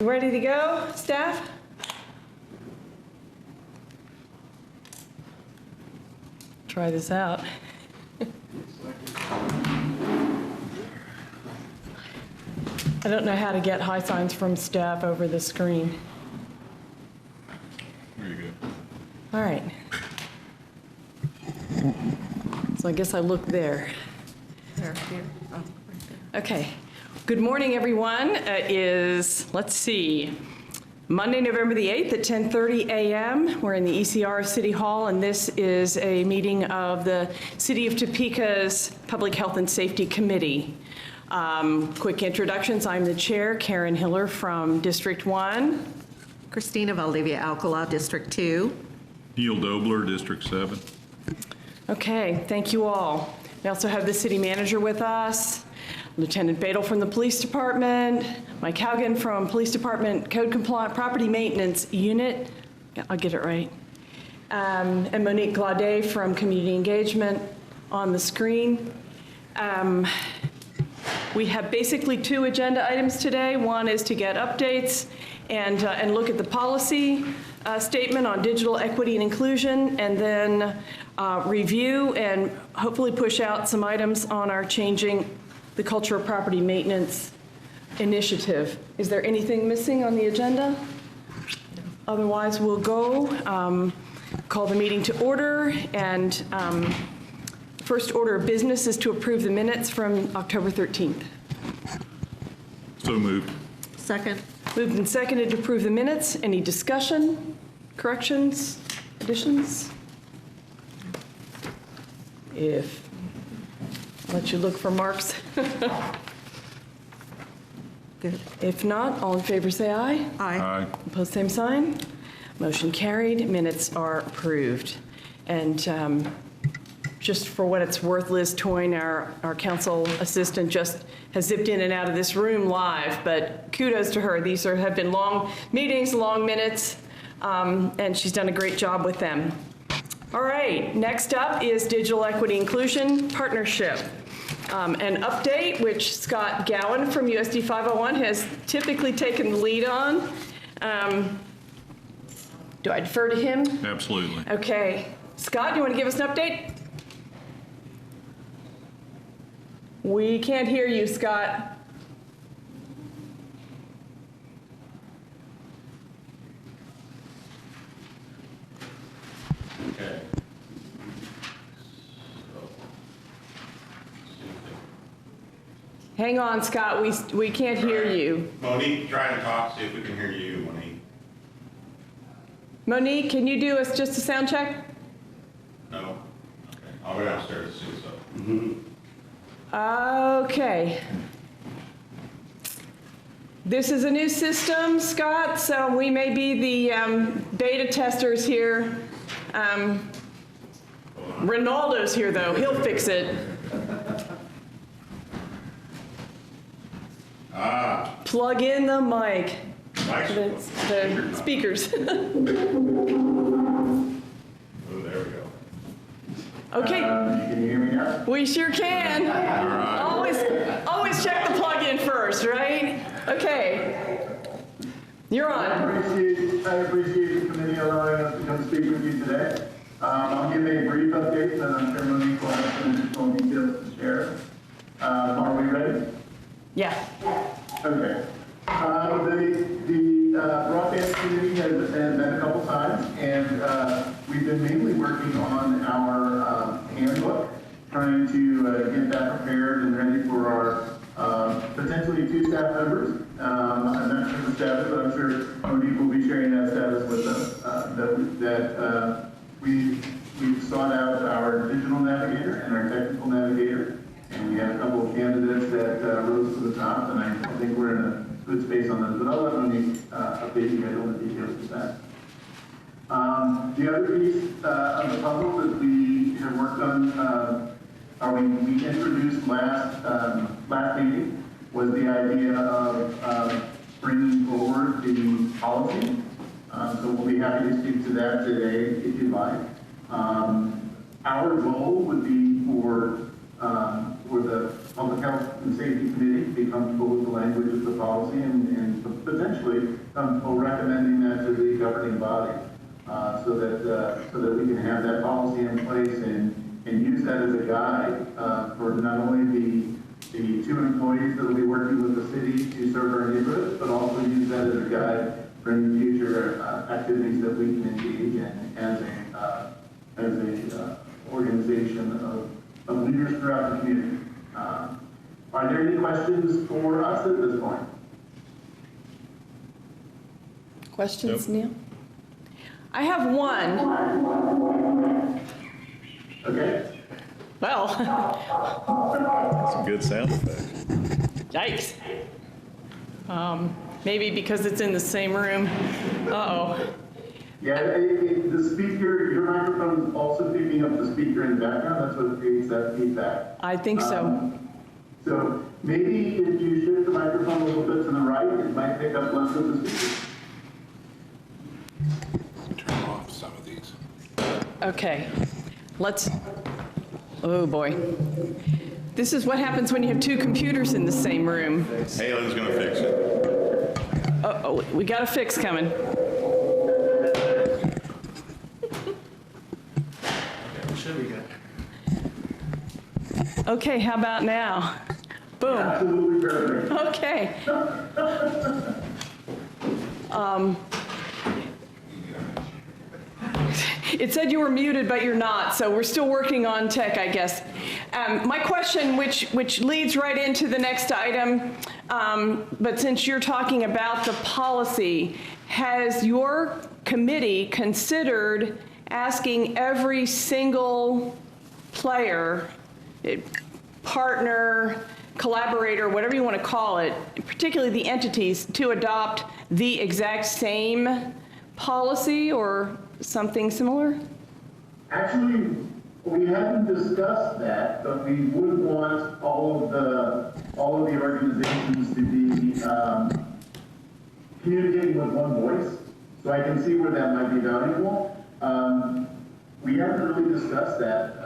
Ready to go, staff? Try this out. I don't know how to get high signs from staff over the screen. There you go. All right. So I guess I look there. There, here. Oh, right there. Okay. Good morning, everyone. It is, let's see, Monday, November the 8th at 10:30 a.m. We're in the ECR of City Hall, and this is a meeting of the City of Topeka's Public Health and Safety Committee. Quick introductions. I'm the chair, Karen Hiller from District 1. Christina Valdivia Alcala, District 2. Neil Dobler, District 7. Okay, thank you all. We also have the city manager with us, Lieutenant Badel from the Police Department, Mike Haugen from Police Department Code Compliant Property Maintenance Unit, yeah, I'll get it right, and Monique Glaudet from Community Engagement on the screen. We have basically two agenda items today. One is to get updates and look at the policy statement on digital equity and inclusion, and then review and hopefully push out some items on our changing the culture of property maintenance initiative. Is there anything missing on the agenda? Otherwise, we'll go call the meeting to order, and first order of business is to approve the minutes from October 13th. So moved. Second. Moved and seconded to approve the minutes. Any discussion, corrections, additions? If, I'll let you look for marks. Good. If not, all in favor say aye. Aye. Aye. Opposed, same sign. Motion carried. Minutes are approved. And just for what it's worth, Liz Toyne, our council assistant, just has zipped in and out of this room live, but kudos to her. These have been long meetings, long minutes, and she's done a great job with them. All right, next up is Digital Equity Inclusion Partnership. An update, which Scott Gowan from USD 501 has typically taken the lead on. Do I defer to him? Absolutely. Okay. Scott, do you want to give us an update? We can't hear you, Scott. Okay. Hang on, Scott. We can't hear you. Monique, try to talk, see if we can hear you, Monique. Monique, can you do us just a sound check? No? Okay. I'll go downstairs to see what's up. Okay. This is a new system, Scott, so we may be the beta testers here. Ronaldo's here, though. He'll fix it. Plug in the mic. The speakers. Oh, there we go. Okay. Can you hear me now? We sure can. Always check the plug-in first, right? Okay. You're I on. appreciate the committee allowing us to come speak with you today. I'll give a brief update, and I'm sure Monique will have some additional details to share. Are we ready? Yeah. Okay. The broadband committee has met a couple times, and we've been mainly working on our handbook, trying to get that prepared and ready for our potentially two staff members. I'm not sure the status, but I'm sure Monique will be sharing that status with us. We've sought out our digital navigator and our technical navigator, and we had a couple of candidates that rose to the top, and I think we're in a good space on those, but I'll let Monique update you guys on the details of that. The other piece of the puzzle that we have worked on, we introduced last meeting, was the idea of bringing forward the policy. So we'll be happy to speak to that today, if you'd like. Our goal would be for the Public Health and Safety Committee to be comfortable with the language of the policy and potentially comfortable recommending that to the governing body, so that we can have that policy in place and use that as a guide for not only the two employees that will be working with the city to serve our neighborhoods, but also use that as a guide for any future activities that we can engage in as a organization of leaders throughout the community. Are there any questions for us at this point? Questions, Neil? I have one. Okay. Well, Some good sound effects. yikes. Maybe because it's in the same room. Uh-oh. Yeah, the speaker, your microphone is also picking up the speaker in the background. That's what creates that feedback. I think so. So maybe if you shift the microphone a little bit to the right, it might pick up less of the speaker. Turn off some of these. Okay, oh boy. This is what happens when you have two computers in the same room. Halen's gonna fix it. Uh-oh, we got a fix coming. Should be good. Okay, how about now? Boom. Absolutely perfect. Okay. It said you were muted, but you're not, so we're still working on tech, I guess. My question, which leads right into the next item, but since you're talking about the policy, has your committee considered asking every single player, partner, collaborator, whatever you want to call it, particularly the entities, to adopt the exact same policy or something similar? Actually, we haven't discussed that, but we would want all of the organizations to be communicating with one voice. So I can see where that might be valuable. We haven't really discussed that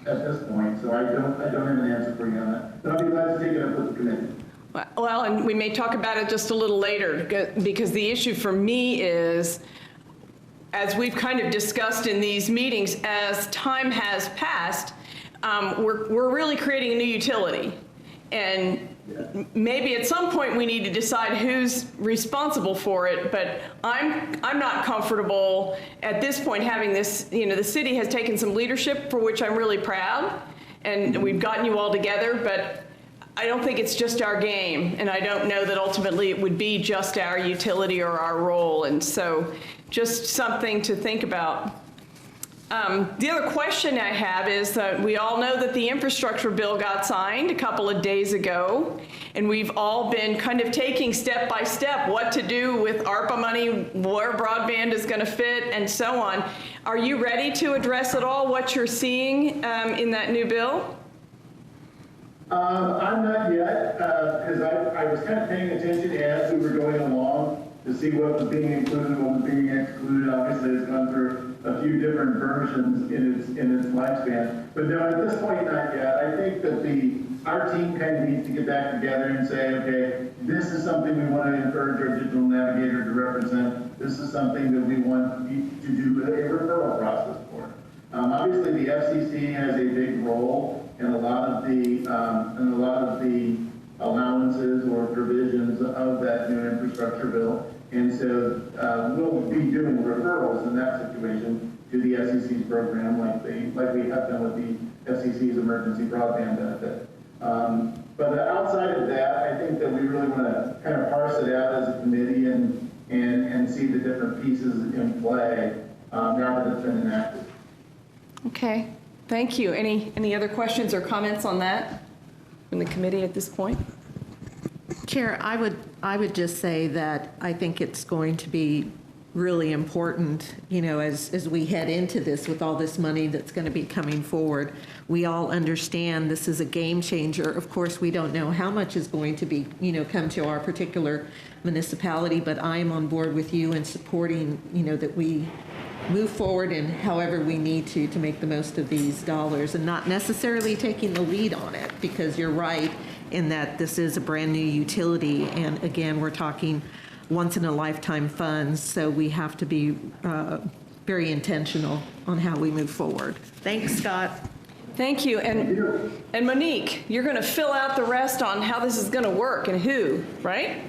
at this point, so I don't have an answer for you on that. But I'll be glad to take it up with the committee. Well, and we may talk about it just a little later, because the issue for me is, as we've kind of discussed in these meetings, as time has passed, we're really creating a new utility. And maybe at some point we need to decide who's responsible for it, but I'm not comfortable at this point having this, the city has taken some leadership for which I'm really proud, and we've gotten you all together, but I don't think it's just our game, and I don't know that ultimately it would be just our utility or our role, and so just something to think about. The other question I have is that we all know that the infrastructure bill got signed a couple of days ago, and we've all been kind of taking step by step what to do with ARPA money, where broadband is going to fit, and so on. Are you ready to address at all what you're seeing in that new bill? I'm not yet, because I was kind of paying attention as we were going along to see what was being included, what was being excluded. Obviously, it's gone through a few different versions in its lifespan. But no, at this point, not yet. I think that our team kind of needs to get back together and say, okay, this is something we want to encourage our digital navigator to represent. This is something that we want to do a referral process for. Obviously, the FCC has a big role in a lot of the allowances or provisions of that new infrastructure bill, and so we'll be doing referrals in that situation to the FCC's program, like we have done with the FCC's emergency broadband benefit. But outside of that, I think that we really want to kind of parse it out as a committee and see the different pieces in play now that it's been enacted. Okay, thank you. Any other questions or comments on that from the committee at this point? Chair, I would just say that I think it's going to be really important, as we head into this with all this money that's going to be coming forward. We all understand this is a game changer. Of course, we don't know how much is going to be, come to our particular municipality, but I am on board with you in supporting, that we move forward in however we need to make the most of these dollars, and not necessarily taking the lead on it, because you're right, in that this is a brand-new utility, and again, we're talking once-in-a-lifetime funds, so we have to be very intentional on how we move forward. Thanks, Scott. Thank you. And Monique, you're going to fill out the rest on how this is going to work and who, right?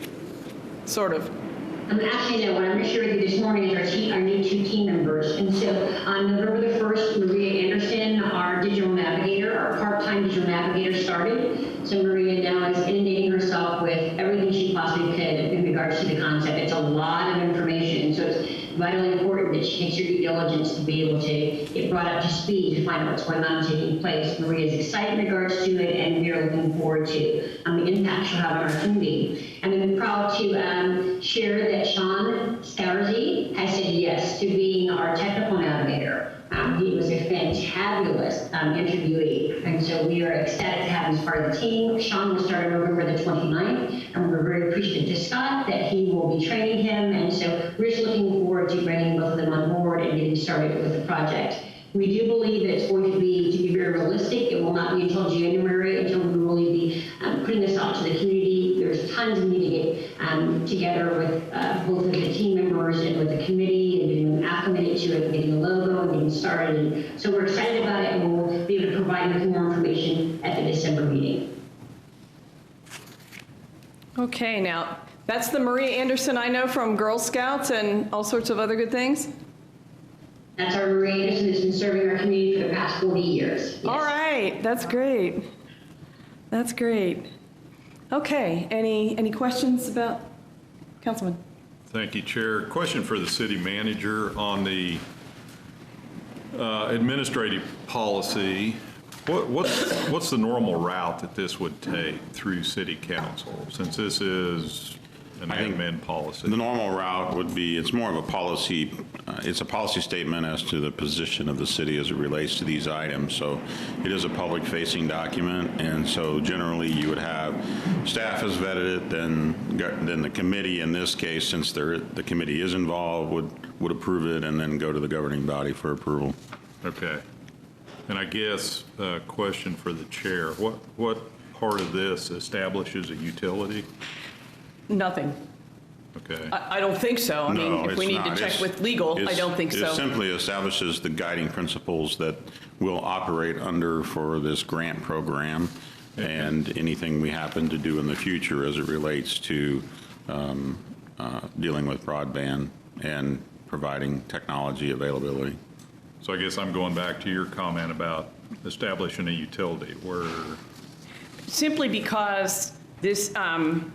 Sort of. Actually, no, what I'm going to share with you this morning is our new 2 team members. And so on November the 1st, Maria Anderson, our digital navigator, our part-time digital navigator started. So Maria now is inundating herself with everything she possibly could in regards to the concept. It's a lot of information. So it's vitally important that she takes her due diligence to be able to get brought up to speed to find out what's going on and taking place. Maria is excited in regards to it, and we are looking forward to the impact she'll have on our community. And I'm proud to share that Sean Scourzy has said yes to being our technical navigator. He was a fantabulous interviewee, and so we are ecstatic to have him as part of the team. Sean will start on November the 29th, and we're very appreciative to Scott that he will be training him, and so we're just looking forward to bringing both of them on board and getting started with the project. We do believe that it's going to be very realistic. It will not be until January until we really be putting this out to the community. There's tons we need to get together with both of the team members and with the committee and getting them acclimated to it, getting a logo and getting started. And so we're excited about it, and we'll be able to provide you with more information at the December meeting. Okay, now, that's the Maria Anderson I know from Girl Scouts and all sorts of other good things. That's our Maria Anderson that's been serving our community for the past 40 years. Yes. All right, that's great. That's great. Okay, any questions about, Councilman? Thank you, Chair. Question for the city manager on the administrative policy. What's the normal route that this would take through city council, since this is an admin policy? The normal route would be, it's more of a policy, it's a policy statement as to the position of the city as it relates to these items. So it is a public-facing document, and so generally you would have staff has vetted it, then the committee, in this case, since the committee is involved, would approve it and then go to the governing body for approval. Okay. And I guess a question for the chair. What part of this establishes a utility? Nothing. Okay. I don't think so. I mean, if we need to check with legal, I don't think so. It simply establishes the guiding principles that we'll operate under for this grant program and anything we happen to do in the future as it relates to dealing with broadband and providing technology availability. So I guess I'm going back to your comment about establishing a utility where... Simply because this, and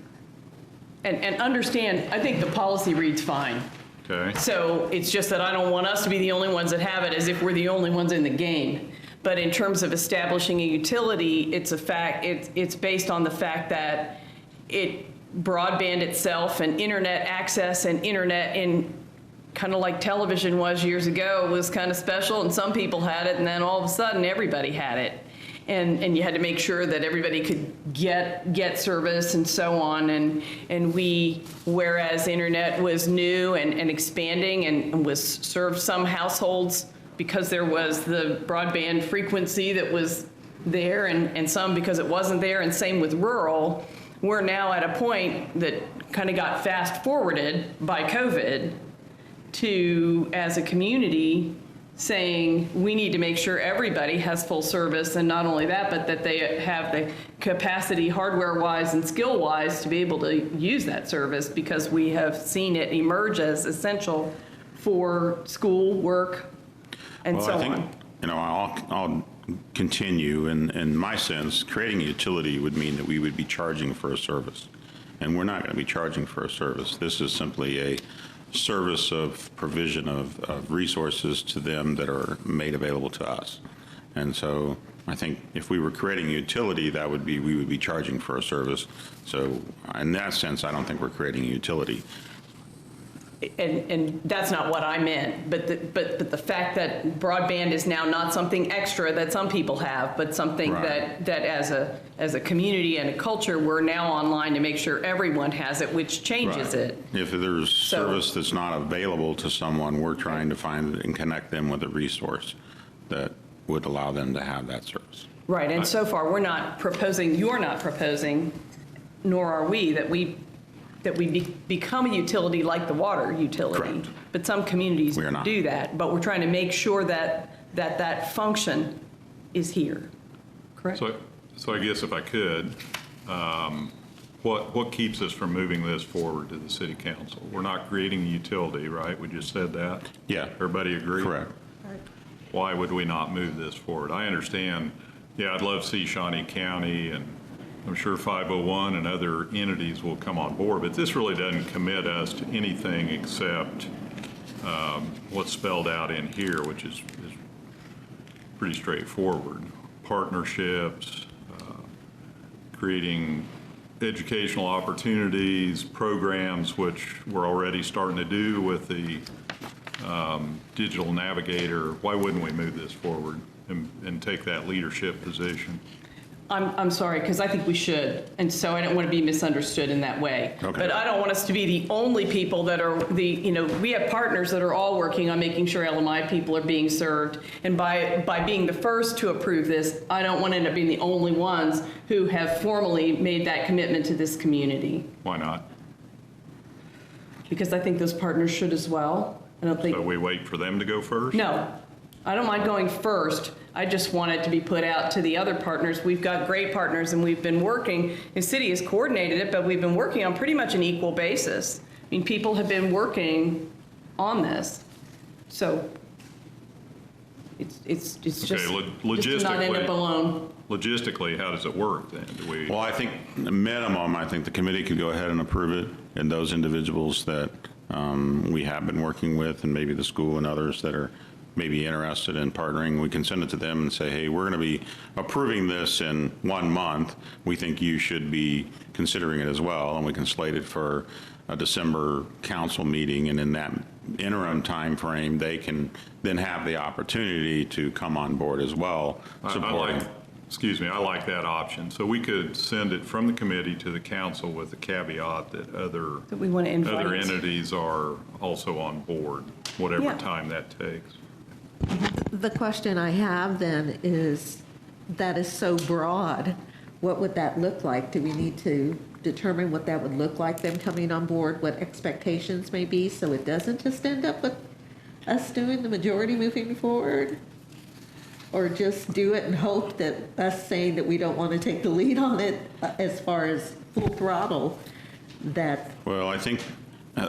understand, I think the policy reads fine. Okay. So it's just that I don't want us to be the only ones that have it as if we're the only ones in the game. But in terms of establishing a utility, it's a fact, it's based on the fact that broadband itself and internet access and internet in kind of like television was years ago was kind of special, and some people had it, and then all of a sudden everybody had it. And you had to make sure that everybody could get service and so on. And we, whereas internet was new and expanding and was served some households because there was the broadband frequency that was there, and some because it wasn't there, and same with rural, we're now at a point that kind of got fast forwarded by COVID to, as a community, saying we need to make sure everybody has full service, and not only that, but that they have the capacity hardware-wise and skill-wise to be able to use that service, because we have seen it emerge as essential for school, work, and so on. Well, I think, I'll continue. In my sense, creating a utility would mean that we would be charging for a service, and we're not going to be charging for a service. This is simply a service of provision of resources to them that are made available to us. And so I think if we were creating a utility, that would be, we would be charging for a service. So in that sense, I don't think we're creating a utility. And that's not what I meant, but the fact that broadband is now not something extra that some people have, but something Right. that as a community and a culture, we're now online to make sure everyone has it, which changes Right. it. If there's service that's not available to someone, we're trying to find and connect them with a resource that would allow them to have that service. Right, and so far, you're not proposing, nor are we, that we become a utility like the water utility. Correct. But some communities We are not. do that, but we're trying to make sure that function is here, correct? So I guess if I could, what keeps us from moving this forward to the city council? We're not creating a utility, right? We just said that? Yeah. Everybody agree? Correct. Why would we not move this forward? I understand, yeah, I'd love to see Shawnee County, and I'm sure 501 and other entities will come on board, but this really doesn't commit us to anything except what's spelled out in here, which is pretty straightforward. Partnerships, creating educational opportunities, programs, which we're already starting to do with the digital navigator. Why wouldn't we move this forward and take that leadership position? I'm sorry, because I think we should, and so I don't want to be misunderstood in that way. Okay. But I don't want us to be the only people that are we have partners that are all working on making sure LMI people are being served. And by being the first to approve this, I don't want to end up being the only ones who have formally made that commitment to this community. Why not? Because I think those partners should as well. I don't think. So we wait for them to go first? No, I don't mind going first. I just want it to be put out to the other partners. We've got great partners, and we've been working, the city has coordinated it, but we've been working on pretty much an equal basis. I mean, people have been working on this. So it's just, Okay, just to not end up alone. Logistically, how does it work then? Do we? Well, I think minimum, I think the committee could go ahead and approve it, and those individuals that we have been working with, and maybe the school and others that are maybe interested in partnering, we can send it to them and say, hey, we're going to be approving this in 1 month. We think you should be considering it as well, and we can slate it for a December council meeting, and in that interim time frame, they can then have the opportunity to come on board as well, supporting. I like that option. So we could send it from the committee to the council with the caveat that other That we want to invite. other entities are also on board, whatever Yeah. time that takes. The question I have then is, that is so broad, what would that look like? Do we need to determine what that would look like, them coming on board, what expectations may be, so it doesn't just end up with us doing the majority moving forward? Or just do it and hope that us saying that we don't want to take the lead on it as far as full throttle, that, Well, I think,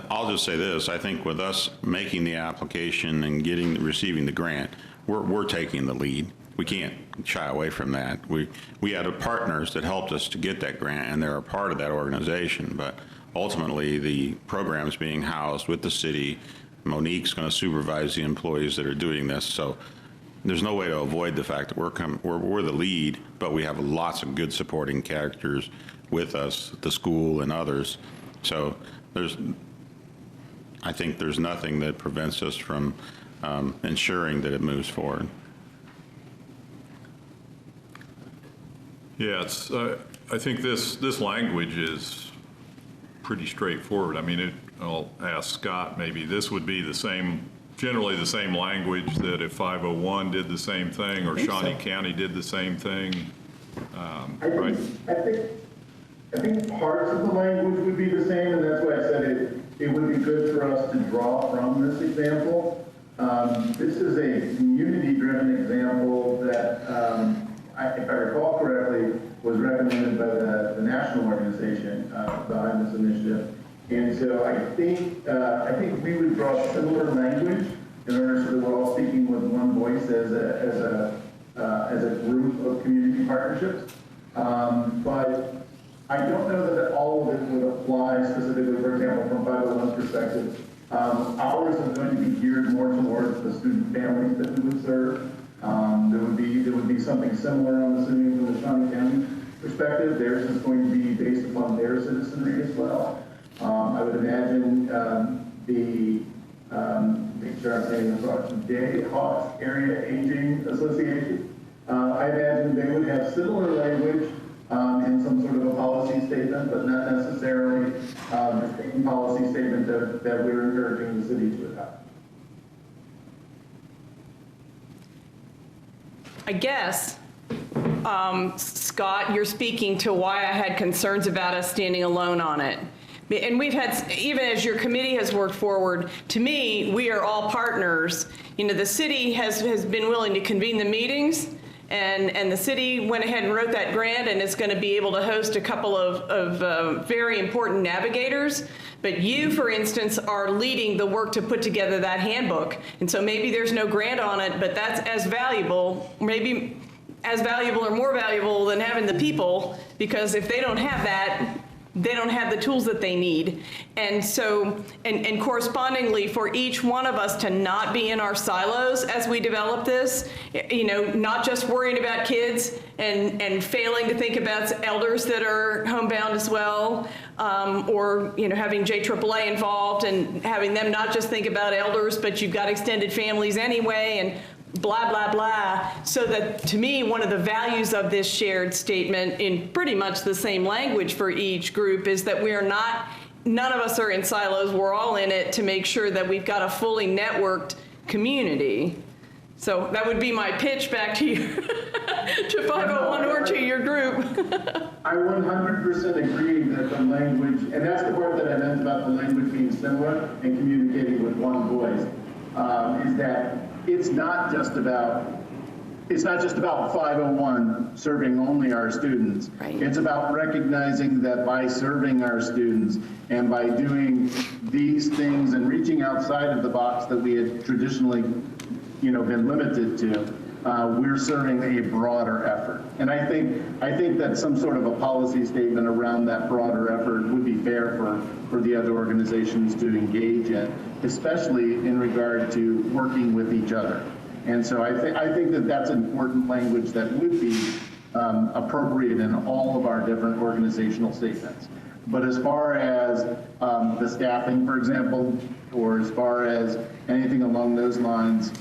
I'll just say this, I think with us making the application and receiving the grant, we're taking the lead. We can't shy away from that. We had partners that helped us to get that grant, and they're a part of that organization, but ultimately, the program's being housed with the city. Monique's going to supervise the employees that are doing this, so there's no way to avoid the fact that we're the lead, but we have lots of good supporting characters with us, the school and others. So I think there's nothing that prevents us from ensuring that it moves forward. Yeah, I think this language is pretty straightforward. I mean, I'll ask Scott, maybe this would be generally the same language that if 501 did the same thing, or Shawnee County did the same thing, right? I think parts of the language would be the same, and that's why I said it would be good for us to draw from this example. This is a community-driven example that, if I recall correctly, was recommended by the national organization behind this initiative. And so I think we would draw similar language in order so that we're all speaking with one voice as a group of community partnerships. But I don't know that all of it would apply specifically, for example, from 501's perspective. Ours is going to be geared more towards the student families that we would serve. There would be something similar, I'm assuming, from the Shawnee County perspective. Theirs is going to be based upon their citizenry as well. I would imagine make sure I'm saying this right, Jayhawks Area Aging Association. I imagine they would have similar language in some sort of a policy statement, but not necessarily the same policy statement that we're encouraging the city to adopt. I guess Scott, you're speaking to why I had concerns about us standing alone on it. And we've had, even as your committee has worked forward, to me, we are all partners. You know, the city has been willing to convene the meetings, and the city went ahead and wrote that grant, and it's going to be able to host a couple of very important navigators. But you, for instance, are leading the work to put together that handbook. And so maybe there's no grant on it, but that's as valuable, maybe as valuable or more valuable than having the people, because if they don't have that, they don't have the tools that they need. And so, and correspondingly, for each one of us to not be in our silos as we develop this, you know, not just worrying about kids and failing to think about elders that are homebound as well, or, you know, having JAAA involved and having them not just think about elders, but you've got extended families anyway, and blah, blah, blah. So that, to me, one of the values of this shared statement in pretty much the same language for each group is that we are not, none of us are in silos, we're all in it to make sure that we've got a fully networked community. So that would be my pitch back to you, to 501 or to your group. I 100% agree that the language, and that's the part that I meant about the language being similar and communicating with one voice, is that it's not just about 501 serving only our students. Right. It's about recognizing that by serving our students and by doing these things and reaching outside of the box that we had traditionally, you know, been limited to, we're serving a broader effort. And I think that some sort of a policy statement around that broader effort would be fair for the other organizations to engage in, especially in regard to working with each other. And so I think that that's important language that would be appropriate in all of our different organizational statements. But as far as the staffing, for example, or as far as anything along those lines,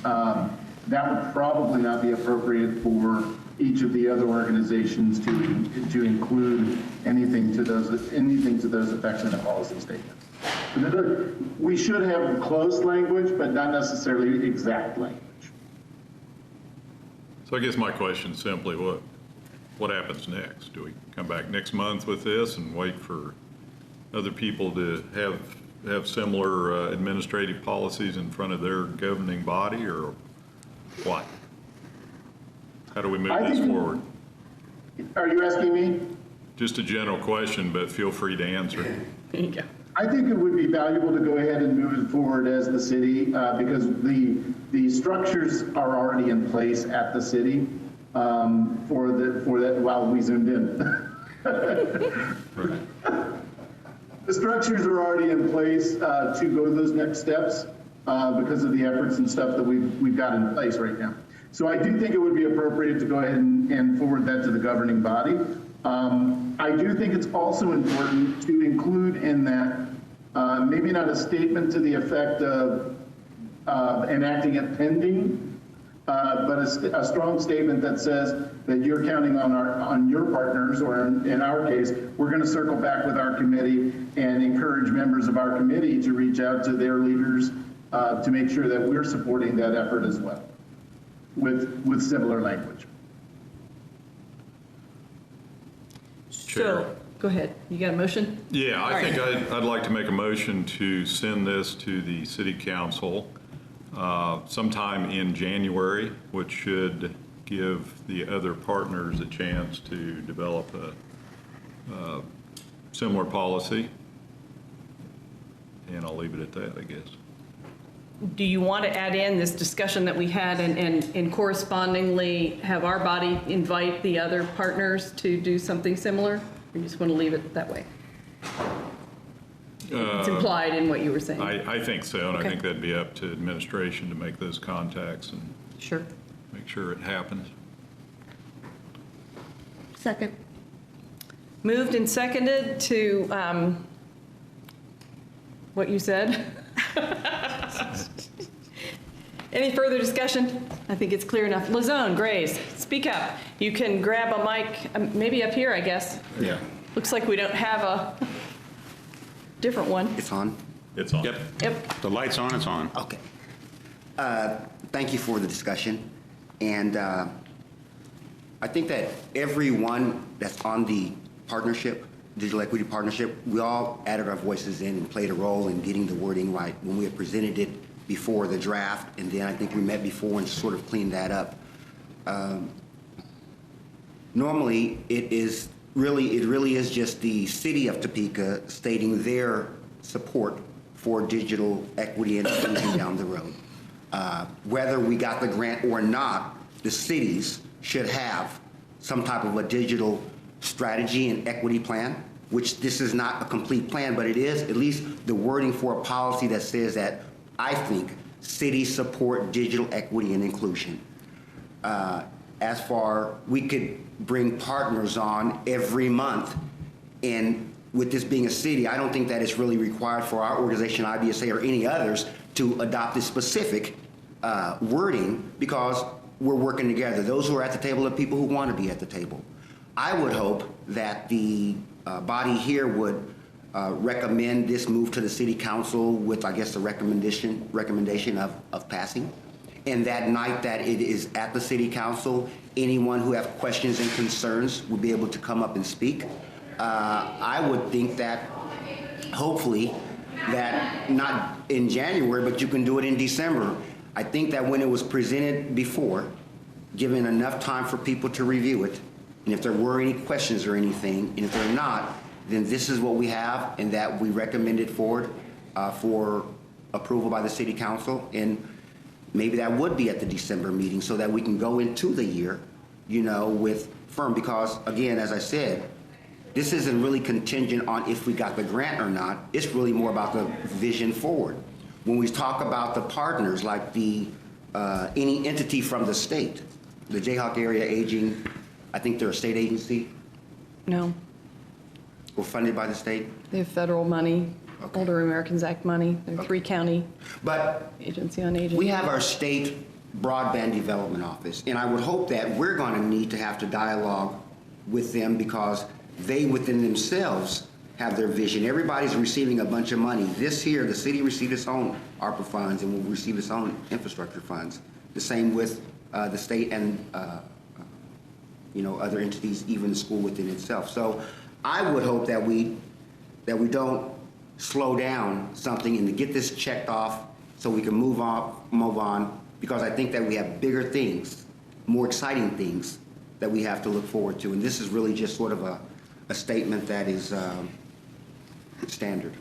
that would probably not be appropriate for each of the other organizations to include anything to those effects in a policy statement. We should have close language, but not necessarily exact language. So I guess my question is simply, what happens next? Do we come back next month with this and wait for other people to have similar administrative policies in front of their governing body, or what? How do we move this forward? Are you asking me? Just a general question, but feel free to answer. There you go. I think it would be valuable to go ahead and move it forward as the city, because the structures are already in place at the city for that. While we zoomed in, the structures are already in place to go those next steps because of the efforts and stuff that we've got in place right now. So I do think it would be appropriate to go ahead and forward that to the governing body. I do think it's also important to include in that, maybe not a statement to the effect of enacting it pending, but a strong statement that says that you're counting on your partners, or in our case, we're going to circle back with our committee and encourage members of our committee to reach out to their leaders to make sure that we're supporting that effort as well, with similar language. So, go ahead. You got a motion? Yeah, All I think right. I'd like to make a motion to send this to the city council sometime in January, which should give the other partners a chance to develop a similar policy. And I'll leave it at that, I guess. Do you want to add in this discussion that we had and correspondingly have our body invite the other partners to do something similar? Or you just want to leave it that way? It's implied in what you were saying. I think so, and Okay. I think that'd be up to administration to make those contacts and Sure. make sure it happens. Second. Moved and seconded to what you said. Any further discussion? I think it's clear enough. Lazone, Grace, speak up. You can grab a mic, maybe up here, I guess. Yeah. Looks like we don't have a different one. It's on? It's on. Yep. Yep. The light's on, it's on. Okay. Thank you for the discussion. And I think that everyone that's on the partnership, digital equity partnership, we all added our voices in and played a role in getting the wording right when we had presented it before the draft, and then I think we met before and sort of cleaned that up. Normally, it really is just the city of Topeka stating their support for digital equity and inclusion down the road. Whether we got the grant or not, the cities should have some type of a digital strategy and equity plan, which this is not a complete plan, but it is at least the wording for a policy that says that I think cities support digital equity and inclusion. As far, we could bring partners on every month, and with this being a city, I don't think that it's really required for our organization, IBSA, or any others to adopt this specific wording, because we're working together. Those who are at the table are people who want to be at the table. I would hope that the body here would recommend this move to the city council with, I guess, the recommendation of passing. And that night that it is at the city council, anyone who have questions and concerns will be able to come up and speak. I would think that hopefully that not in January, but you can do it in December. I think that when it was presented before, given enough time for people to review it, and if there were any questions or anything, and if there are not, then this is what we have, and that we recommend it forward for approval by the city council. And maybe that would be at the December meeting so that we can go into the year, you know, with firm, because again, as I said, this isn't really contingent on if we got the grant or not. It's really more about the vision forward. When we talk about the partners, like the any entity from the state, the Jayhawk Area Aging, I think they're a state agency, No, or funded by the state. they have federal money, Okay. Older Americans Act money. They're three-county But agency on aging. we have our state broadband development office, and I would hope that we're going to need to have to dialogue with them, because they within themselves have their vision. Everybody's receiving a bunch of money. This year, the city received its own ARPA funds and will receive its own infrastructure funds. The same with the state and you know, other entities, even the school within itself. So I would hope that we don't slow down something and to get this checked off so we can move on, because I think that we have bigger things, more exciting things that we have to look forward to. And this is really just sort of a statement that is standard.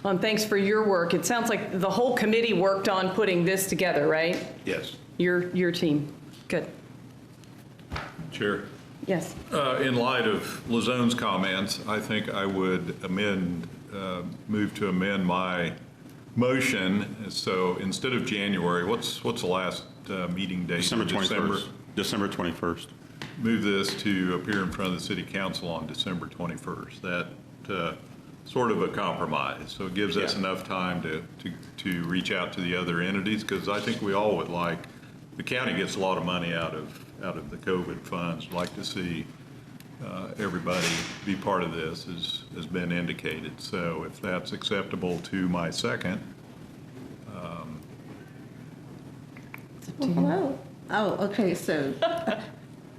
Well, and thanks for your work. It sounds like the whole committee worked on putting this together, right? Yes. Your team. Good. Chair. Yes. In light of Lazone's comments, I think I would move to amend my motion. So instead of January, what's the last meeting date? December 21st. December 21st. Move this to appear in front of the city council on December 21st. That sort of a compromise. So it gives us enough time to reach out to the other entities, because I think we all would like, the county gets a lot of money out of the COVID funds. I'd like to see everybody be part of this, as has been indicated. So if that's acceptable to my second. Oh, okay, so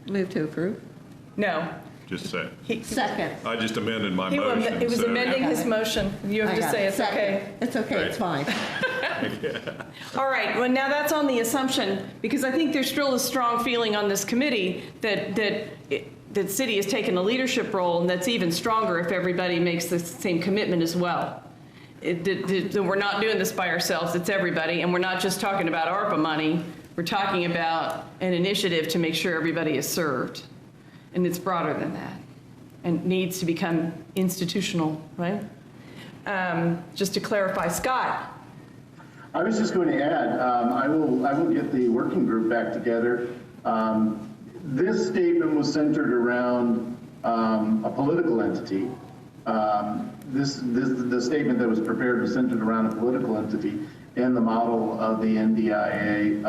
move to approve. No. Just say, Second. I just amended my He motion. was so- amending his motion. You have I to got say it. it's Second. okay. It's okay, it's fine. All right, well, now that's on the assumption, because I think there's still a strong feeling on this committee that city has taken a leadership role, and that's even stronger if everybody makes the same commitment as well. That we're not doing this by ourselves, it's everybody, and we're not just talking about ARPA money, we're talking about an initiative to make sure everybody is served. And it's broader than that, and needs to become institutional, right? Just to clarify, Scott. I was just going to add, I will get the working group back together. This statement was centered around a political entity. The statement that was prepared was centered around a political entity and the model of the NDIA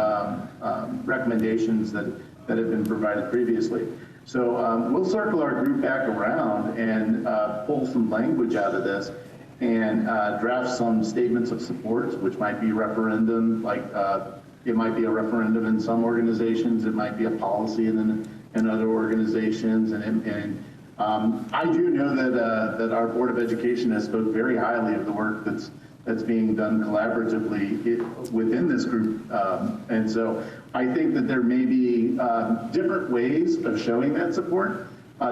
recommendations that have been provided previously. So we'll circle our group back around and pull some language out of this and draft some statements of support, which might be referendum, like It might be a referendum in some organizations, it might be a policy in other organizations, and I do know that our Board of Education has spoke very highly of the work that's being done collaboratively within this group, and so I think that there may be different ways of showing that support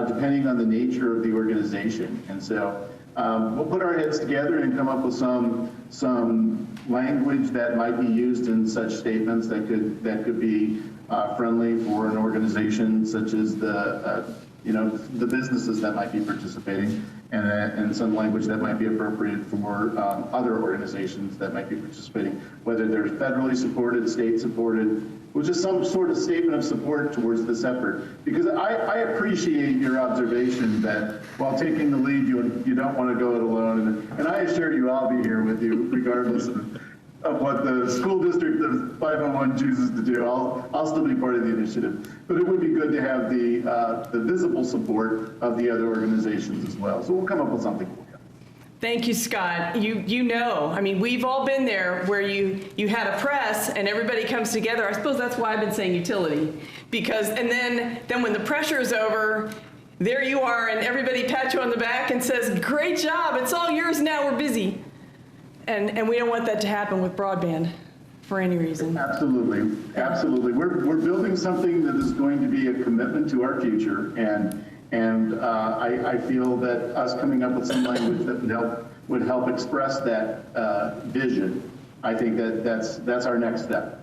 depending on the nature of the organization, and so we'll put our heads together and come up with some language that might be used in such statements that could be friendly for an organization such as the businesses that might be participating, and some language that might be appropriate for other organizations that might be participating, whether they're federally supported, state supported, or just some sort of statement of support towards this effort. Because I appreciate your observation that while taking the lead, you don't want to go it alone, and I assure you I'll be here with you regardless of what the school district of 501 chooses to do. I'll still be part of the initiative. But it would be good to have the visible support of the other organizations as well. So we'll come up with something for you. Thank you, Scott. You know, I mean, we've all been there where you had a press and everybody comes together. I suppose that's why I've been saying utility, because, and then when the pressure is over, there you are and everybody pats you on the back and says, great job, it's all yours now, we're busy. And we don't want that to happen with broadband for any reason. Absolutely, absolutely. We're building something that is going to be a commitment to our future, and I feel that us coming up with some language that would help express that vision. I think that's our next step.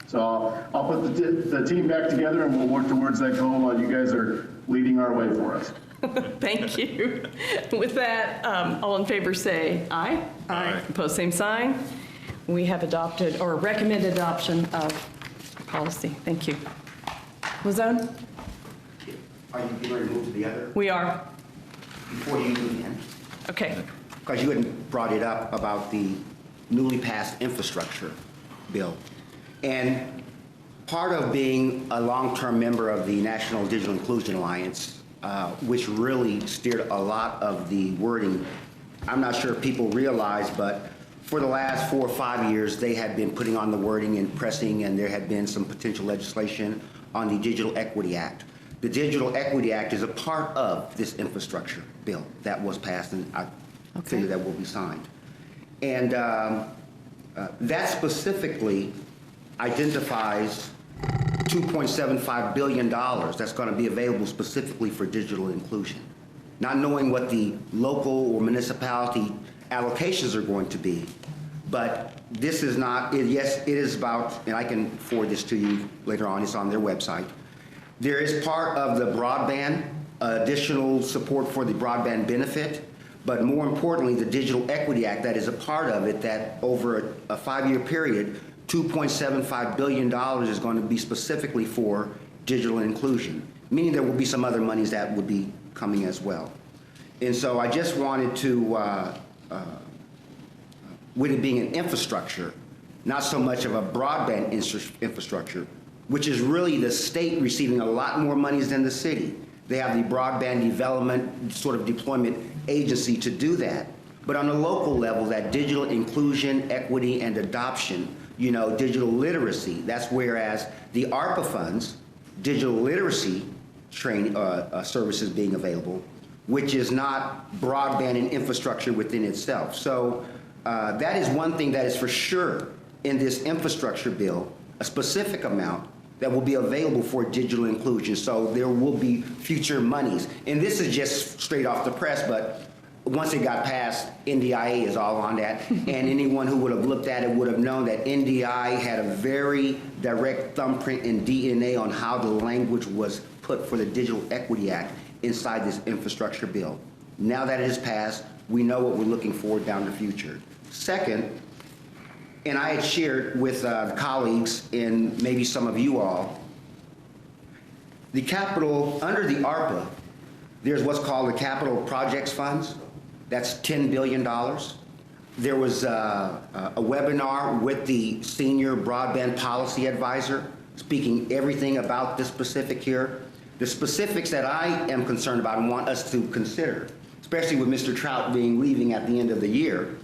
So I'll put the team back together and we'll work towards that goal while you guys are leading our way for us. Thank you. With that, all in favor say aye. Aye. Opposed, same sign. We have adopted or recommended adoption of policy. Thank you. Lizone? Are you getting ready to move to the other? We are. Before you move in, Okay. because you hadn't brought it up about the newly passed infrastructure bill. And part of being a long-term member of the National Digital Inclusion Alliance, which really steered a lot of the wording, I'm not sure if people realize, but for the last 4 or 5 years, they had been putting on the wording and pressing, and there had been some potential legislation on the Digital Equity Act. The Digital Equity Act is a part of this infrastructure bill that was passed, and I figure that will be signed. And that specifically identifies $2.75 billion that's going to be available specifically for digital inclusion. Not knowing what the local or municipality allocations are going to be, but this is not, yes, it is about, and I can forward this to you later on, it's on their website. There is part of the broadband, additional support for the broadband benefit, but more importantly, the Digital Equity Act that is a part of it, that over a 5-year period, $2.75 billion is going to be specifically for digital inclusion, meaning there will be some other monies that would be coming as well. And so I just wanted to, with it being an infrastructure, not so much of a broadband infrastructure, which is really the state receiving a lot more monies than the city. They have the broadband development sort of deployment agency to do that. But on a local level, that digital inclusion, equity, and adoption, you know, digital literacy, that's whereas the ARPA funds, digital literacy services being available, which is not broadband and infrastructure within itself. So that is one thing that is for sure in this infrastructure bill, a specific amount that will be available for digital inclusion. So there will be future monies. And this is just straight off the press, but once it got passed, NDIA is all on that. And anyone who would have looked at it would have known that NDI had a very direct thumbprint and DNA on how the language was put for the Digital Equity Act inside this infrastructure bill. Now that it is passed, we know what we're looking for down the future. Second, and I had shared with colleagues and maybe some of you all, the capital, under the ARPA, there's what's called the capital projects funds. That's $10 billion. There was a webinar with the senior broadband policy advisor speaking everything about this specific here. The specifics that I am concerned about and want us to consider, especially with Mr. Trout leaving at the end of the year,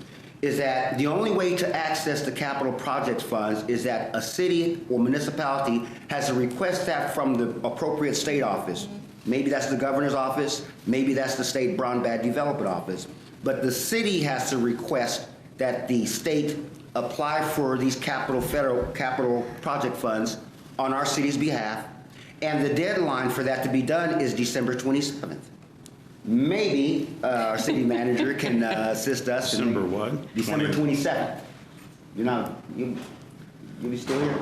is that the only way to access the capital projects funds is that a city or municipality has to request that from the appropriate state office. Maybe that's the governor's office, maybe that's the state broadband development office. But the city has to request that the state apply for these federal capital project funds on our city's behalf. And the deadline for that to be done is December 27th. Maybe our city manager can assist us. December what? December 27th. You'll be still here?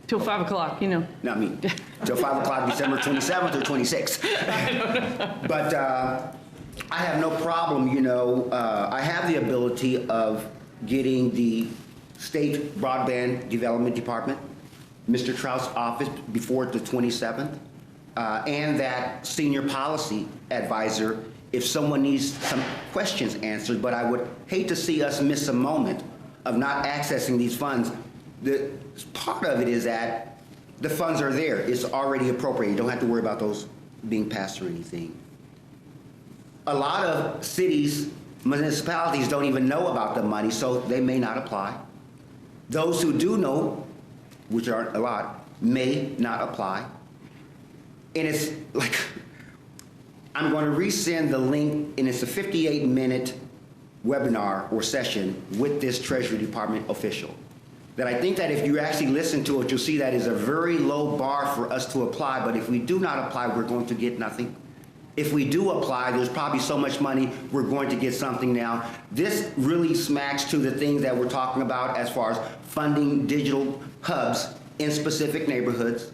Till 5 o'clock, you know. Not me. Till 5 o'clock, December 27th or 26th. But I have no problem, I have the ability of getting the State Broadband Development Department, Mr. Trout's office before the 27th, and that senior policy advisor if someone needs some questions answered. But I would hate to see us miss a moment of not accessing these funds. The part of it is that the funds are there. It's already appropriate. You don't have to worry about those being passed or anything. A lot of cities, municipalities don't even know about the money, so they may not apply. Those who do know, which aren't a lot, may not apply. And it's like, I'm going to resend the link, and it's a 58-minute webinar or session with this Treasury Department official. That I think that if you actually listen to it, you'll see that is a very low bar for us to apply, but if we do not apply, we're going to get nothing. If we do apply, there's probably so much money, we're going to get something now. This really smacks to the things that we're talking about as far as funding digital hubs in specific neighborhoods.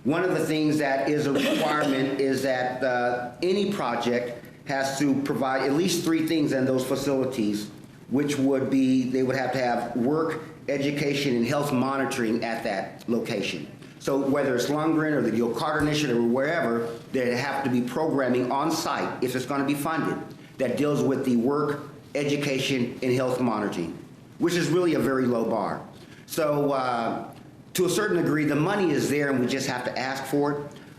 One of the things that is a requirement is that any project has to provide at least 3 things in those facilities, which would be, they would have to have work, education, and health monitoring at that location. So whether it's Lundgren or the Gil Carter Initiative or wherever, there have to be programming on site, if it's going to be funded, that deals with the work, education, and health monitoring, which is really a very low bar. So to a certain degree, the money is there and we just have to ask for it.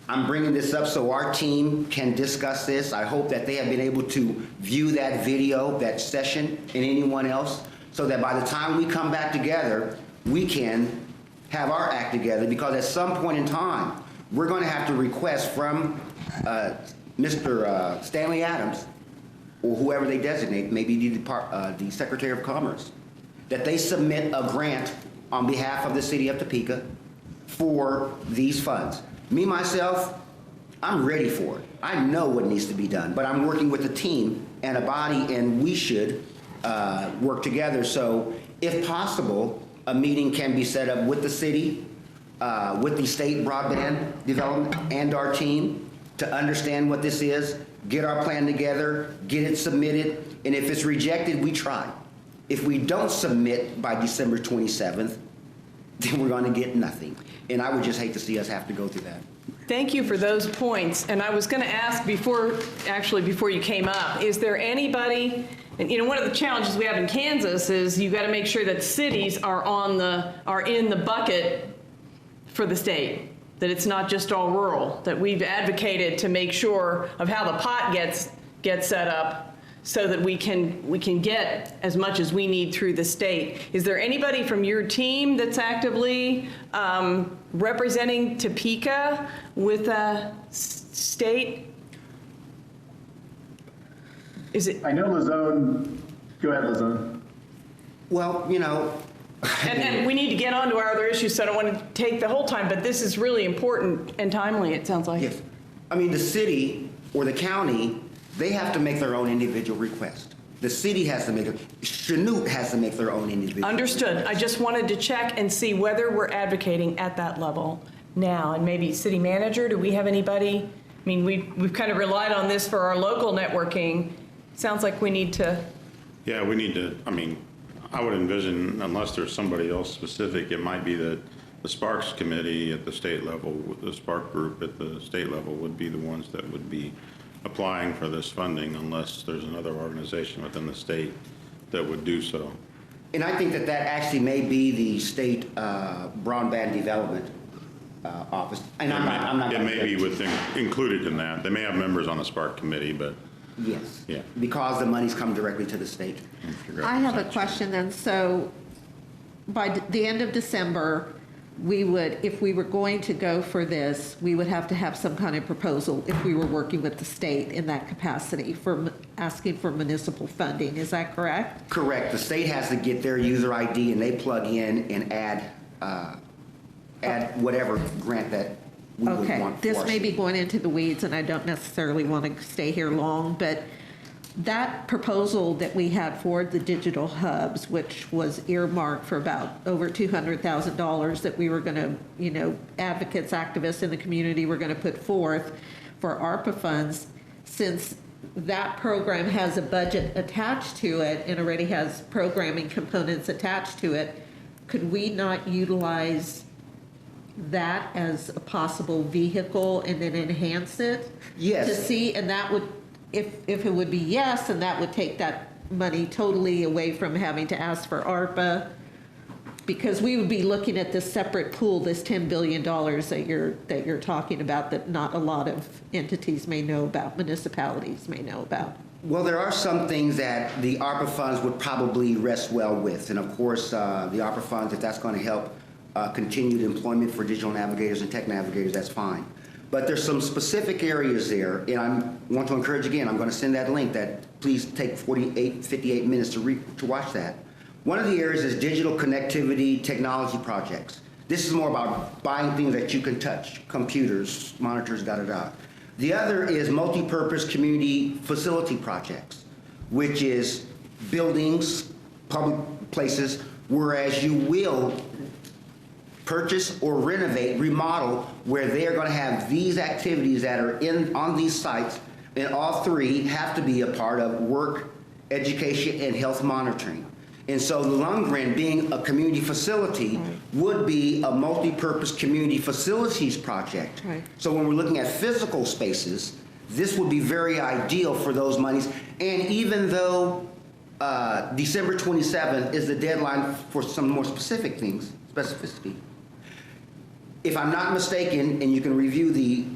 I'm bringing this up so our team can discuss this. I hope that they have been able to view that video, that session, and anyone else, so that by the time we come back together, we can have our act together, because at some point in time, we're going to have to request from Mr. Stanley Adams, or whoever they designate, maybe the Secretary of Commerce, that they submit a grant on behalf of the city of Topeka for these funds. Me, myself, I'm ready for it. I know what needs to be done, but I'm working with a team and a body, and we should work together. So if possible, a meeting can be set up with the city, with the state broadband development and our team to understand what this is, get our plan together, get it submitted, and if it's rejected, we try. If we don't submit by December 27th, then we're going to get nothing. And I would just hate to see us have to go through that. Thank you for those points. And I was going to ask before you came up, is there anybody, and one of the challenges we have in Kansas is you've got to make sure that cities are in the bucket for the state, that it's not just all rural, that we've advocated to make sure of how the pot gets set up so that we can get as much as we need through the state. Is there anybody from your team that's actively representing Topeka with a state? Is it? I know Lizone, go ahead, Lizone. Well, And we need to get on to our other issues, so I don't want to take the whole time, but this is really important and timely, it sounds like. Yes. I mean, the city or the county, they have to make their own individual request. The city has to make it. Chanute has to make their own individual Understood. request. I just wanted to check and see whether we're advocating at that level now. And maybe city manager, do we have anybody? I mean, we've kind of relied on this for our local networking. Sounds like we need to. Yeah, we need to, I would envision, unless there's somebody else specific, it might be that the Sparks Committee at the state level, the Spark Group at the state level would be the ones that would be applying for this funding, unless there's another organization within the state that would do so. And I think that actually may be the state broadband development office. And I'm not. It may be included in that. They may have members on the Spark Committee, but Yes. Yeah. Because the money's come directly to the state. And figure out I have a the question then. So by the end of December, we would, if we were going to go for this, we would have to have some kind of proposal if we were working with the state in that capacity for asking for municipal funding. Is that correct? Correct. The state has to get their user ID and they plug in and add whatever grant that we would Okay, want. this for may us. be going into the weeds, and I don't necessarily want to stay here long, but that proposal that we had for the digital hubs, which was earmarked for about over $200,000 that we were going to, you know, advocates, activists in the community were going to put forth for ARPA funds, since that program has a budget attached to it and already has programming components attached to it, could we not utilize that as a possible vehicle and then enhance it? Yes. To see, and that would, if it would be yes, and that would take that money totally away from having to ask for ARPA, because we would be looking at this separate pool, this $10 billion that you're talking about, that not a lot of entities may know about, municipalities may know about. Well, there are some things that the ARPA funds would probably rest well with. And of course, the ARPA funds, if that's going to help continued employment for digital navigators and tech navigators, that's fine. But there's some specific areas there, and I want to encourage again, I'm going to send that link, that please take 58 minutes to watch that. One of the areas is digital connectivity technology projects. This is more about buying things that you can touch, computers, monitors, da-da-da. The other is multi-purpose community facility projects, which is buildings, public places, whereas you will purchase or renovate, remodel, where they're going to have these activities that are on these sites, and all three have to be a part of work, education, and health monitoring. And so the Lundgren, being a community facility, would be a multi-purpose community facilities project. Right. So when we're looking at physical spaces, this would be very ideal for those monies. And even though December 27th is the deadline for some more specific things, specificity, if I'm not mistaken, and you can review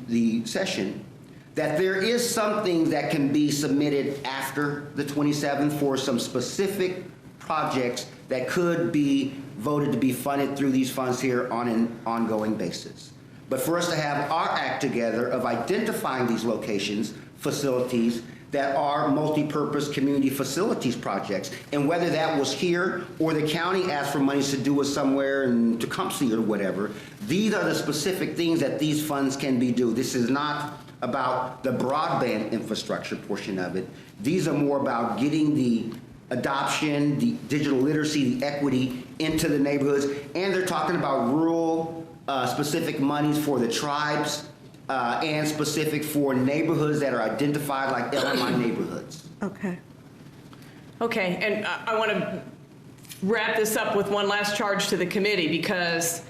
the session, that there is something that can be submitted after the 27th for some specific projects that could be voted to be funded through these funds here on an ongoing basis. But for us to have our act together of identifying these locations, facilities, that are multi-purpose community facilities projects, and whether that was here or the county asked for monies to do it somewhere in Tecumseh or whatever, these are the specific things that these funds can be do. This is not about the broadband infrastructure portion of it. These are more about getting the adoption, the digital literacy, the equity into the neighborhoods, and they're talking about rural specific monies for the tribes, and specific for neighborhoods that are identified like LMI neighborhoods. Okay. Okay, and I want to wrap this up with one last charge to the committee, because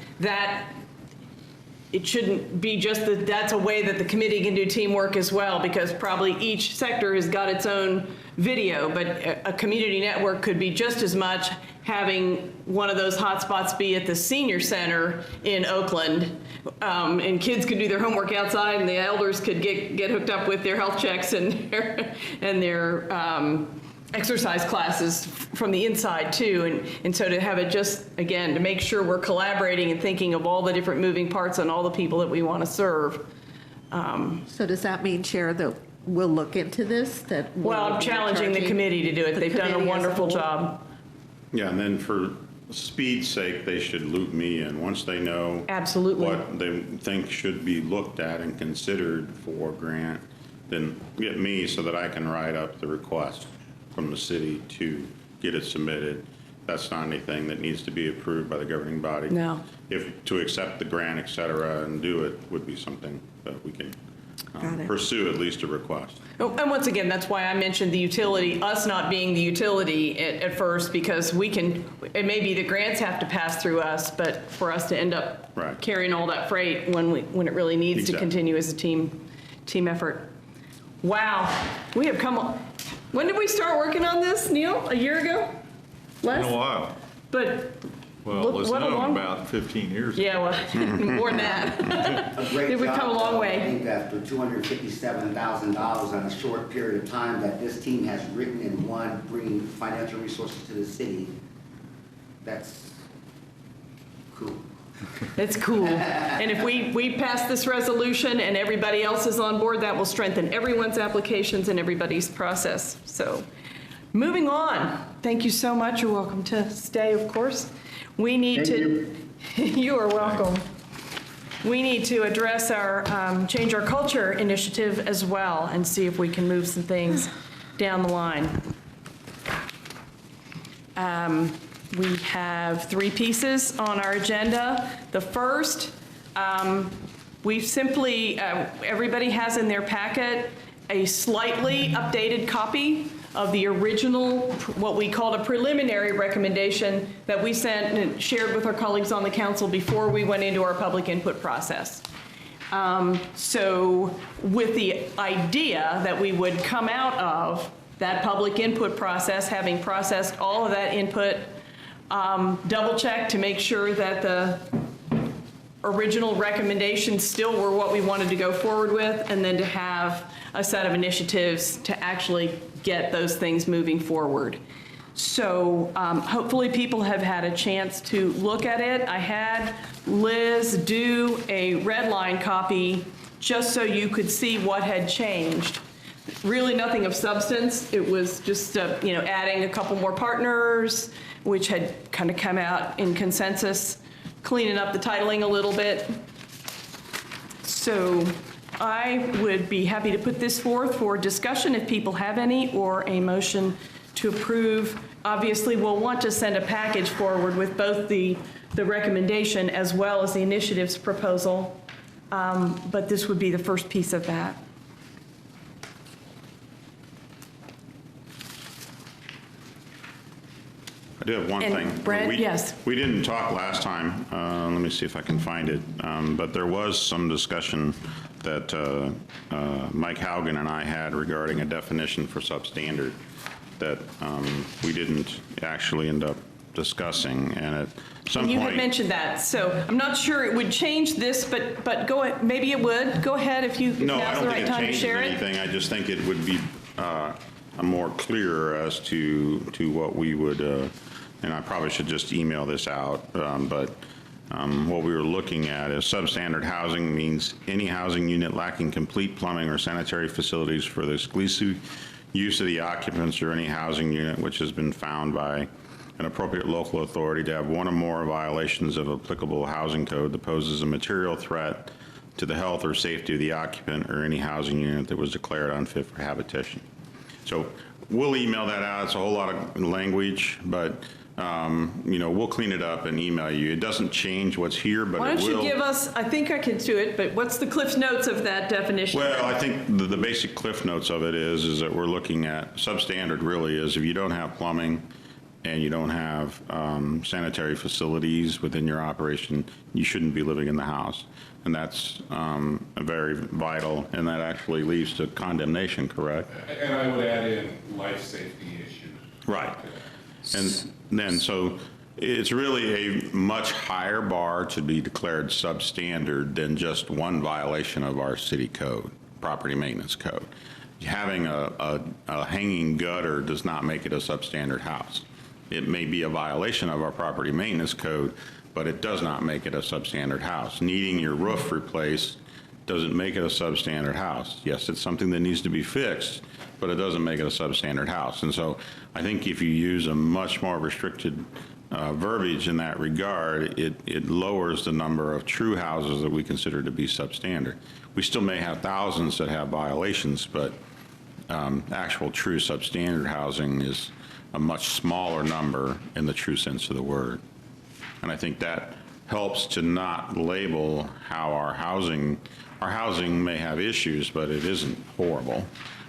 it shouldn't be just that that's a way that the committee can do teamwork as well, because probably each sector has got its own video, but a community network could be just as much having one of those hotspots be at the senior center in Oakland, and kids could do their homework outside, and the elders could get hooked up with their health checks and their exercise classes from the inside too. And so to have it just, again, to make sure we're collaborating and thinking of all the different moving parts and all the people that we want to serve. So does that mean, Chair, that we'll look into this? Well, I'm challenging the committee to do it. They've done a wonderful job. Yeah, and then for speed's sake, they should loop me in once they know Absolutely. what they think should be looked at and considered for grant, then get me so that I can write up the request from the city to get it submitted. That's not anything that needs to be approved by the governing body. No. If to accept the grant, et cetera, and do it would be something that we can Got it. pursue, at least a request. Oh, and once again, that's why I mentioned the utility, us not being the utility at first, because we can, it may be the grants have to pass through us, but for us to end up Right. carrying all that freight when it really needs to Exactly. continue as a team effort. Wow, we have come, when did we start working on this, Neil? A year ago? In Less? a while. But Well, Look, it was what a known long- about 15 years ago. Yeah, well, more than that. A great We've job, come a long though. way. I think after $257,000 on a short period of time that this team has written and won, bringing financial resources to the city, that's cool. It's cool. And if we pass this resolution and everybody else is on board, that will strengthen everyone's applications and everybody's process. So, moving on. Thank you so much. You're welcome to stay, of course. We need to. You are welcome. We need to address our Change Our Culture initiative as well and see if we can move some things down the line. We have 3 pieces on our agenda. The first, we've simply, everybody has in their packet a slightly updated copy of the original, what we called a preliminary recommendation that we sent and shared with our colleagues on the council before we went into our public input process. So with the idea that we would come out of that public input process, having processed all of that input, double check to make sure that the original recommendations still were what we wanted to go forward with, and then to have a set of initiatives to actually get those things moving forward. So hopefully people have had a chance to look at it. I had Liz do a red line copy just so you could see what had changed. Really nothing of substance. It was just, adding a couple more partners, which had kind of come out in consensus, cleaning up the titling a little bit. So I would be happy to put this forth for discussion if people have any, or a motion to approve. Obviously, we'll want to send a package forward with both the recommendation as well as the initiatives proposal, but this would be the first piece of that. I do have one And thing. Brent, yes. We didn't talk last time. Let me see if I can find it. But there was some discussion that Mike Haugen and I had regarding a definition for substandard that we didn't actually end up discussing. And at some You point, had mentioned that, so I'm not sure it would change this, but go ahead, maybe it would. Go ahead if no, I now's don't the think right it time to changes share it. anything. I just think it would be more clear as to what we would, and I probably should just email this out, but what we were looking at is substandard housing means any housing unit lacking complete plumbing or sanitary facilities for the exclusive use of the occupants, or any housing unit which has been found by an appropriate local authority to have one or more violations of applicable housing code that poses a material threat to the health or safety of the occupant or any housing unit that was declared unfit for habitation. So we'll email that out. It's a whole lot of language, but we'll clean it up and email you. It doesn't change what's here, but Why it don't will. you give us, I think I can do it, but what's the Cliff Notes of that definition? Well, I think the basic cliff notes of it is that we're looking at, substandard really is if you don't have plumbing and you don't have sanitary facilities within your operation, you shouldn't be living in the house. And that's very vital, and that actually leads to condemnation, correct? And I would add in life safety issues. Right. And then, so it's really a much higher bar to be declared substandard than just one violation of our city code, property maintenance code. Having a hanging gutter does not make it a substandard house. It may be a violation of our property maintenance code, but it does not make it a substandard house. Needing your roof replaced doesn't make it a substandard house. Yes, it's something that needs to be fixed, but it doesn't make it a substandard house. And so I think if you use a much more restricted verbiage in that regard, it lowers the number of true houses that we consider to be substandard. We still may have thousands that have violations, but actual true substandard housing is a much smaller number in the true sense of the word. And I think that helps to not label how our housing may have issues, but it isn't horrible.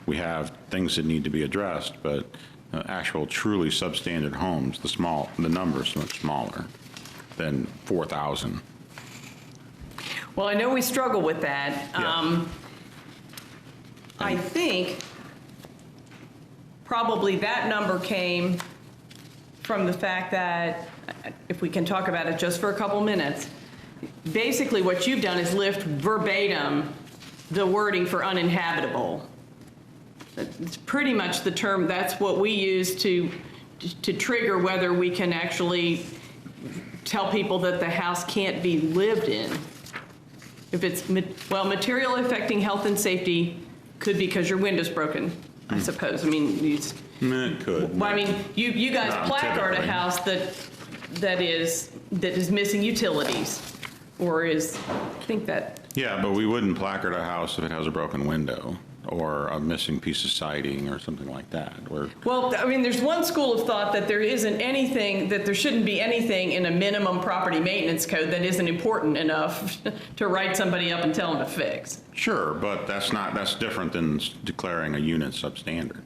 We have things that need to be addressed, but actual truly substandard homes, the number is much smaller than 4,000. Well, I know we struggle with that. Yeah. I think probably that number came from the fact that if we can talk about it just for a couple minutes, basically what you've done is lift verbatim the wording for uninhabitable. It's pretty much the term, that's what we use to trigger whether we can actually tell people that the house can't be lived in. If it's, well, material affecting health and safety could be because your window's broken, I suppose. I mean, It could. well, I mean, you guys Not placard a typically. house that is missing utilities, or is, I think that, Yeah, but we wouldn't placard a house if it has a broken window or a missing piece of siding or something like that. well, I mean, there's one school of thought that there isn't anything, that there shouldn't be anything in a minimum property maintenance code that isn't important enough to write somebody up and tell them to fix. Sure, but that's different than declaring a unit substandard.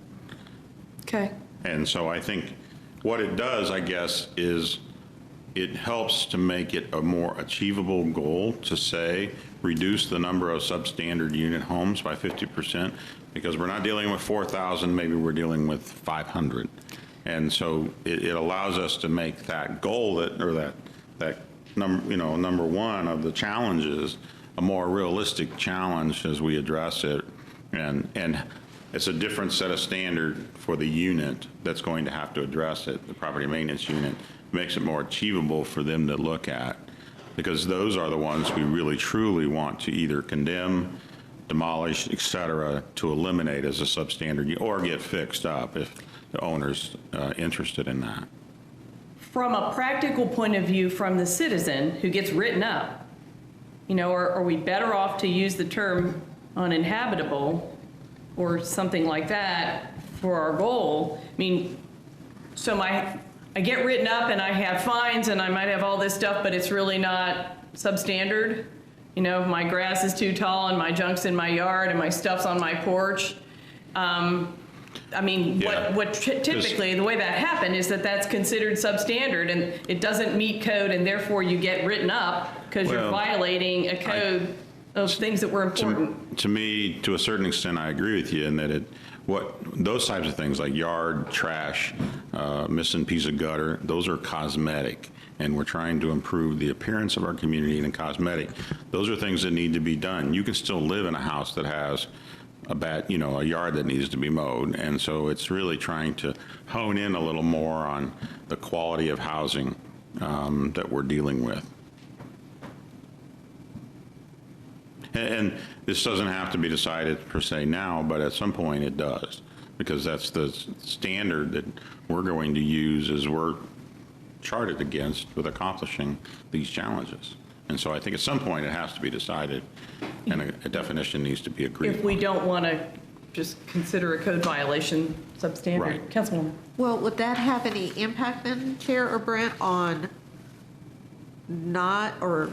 Okay. And so I think what it does, I guess, is it helps to make it a more achievable goal to say, reduce the number of substandard unit homes by 50%, because we're not dealing with 4,000, maybe we're dealing with 500. And so it allows us to make that goal that number one of the challenges, a more realistic challenge as we address it. And it's a different set of standard for the unit that's going to have to address it, the property maintenance unit. Makes it more achievable for them to look at, because those are the ones we really truly want to either condemn, demolish, et cetera, to eliminate as a substandard or get fixed up if the owner's interested in that. From a practical point of view, from the citizen who gets written up, are we better off to use the term uninhabitable or something like that for our goal? I mean, so I get written up and I have fines and I might have all this stuff, but it's really not substandard. My grass is too tall and my junk's in my yard and my stuff's on my porch. I mean, Yeah. what typically, the way that happened is that's considered substandard and it doesn't meet code, and therefore you get written up because you're Well, violating a code of things that were important. To me, to a certain extent, I agree with you in that those types of things like yard, trash, missing piece of gutter, those are cosmetic. And we're trying to improve the appearance of our community and cosmetic. Those are things that need to be done. You can still live in a house that has a yard that needs to be mowed. And so it's really trying to hone in a little more on the quality of housing that we're dealing with. And this doesn't have to be decided per se now, but at some point it does, because that's the standard that we're going to use as we're charted against with accomplishing these challenges. And so I think at some point it has to be decided, and a definition needs to be agreed If we upon. don't want to just consider a code violation substandard. Right. Councilwoman. Well, would that have any impact then, Chair or Brent, on not or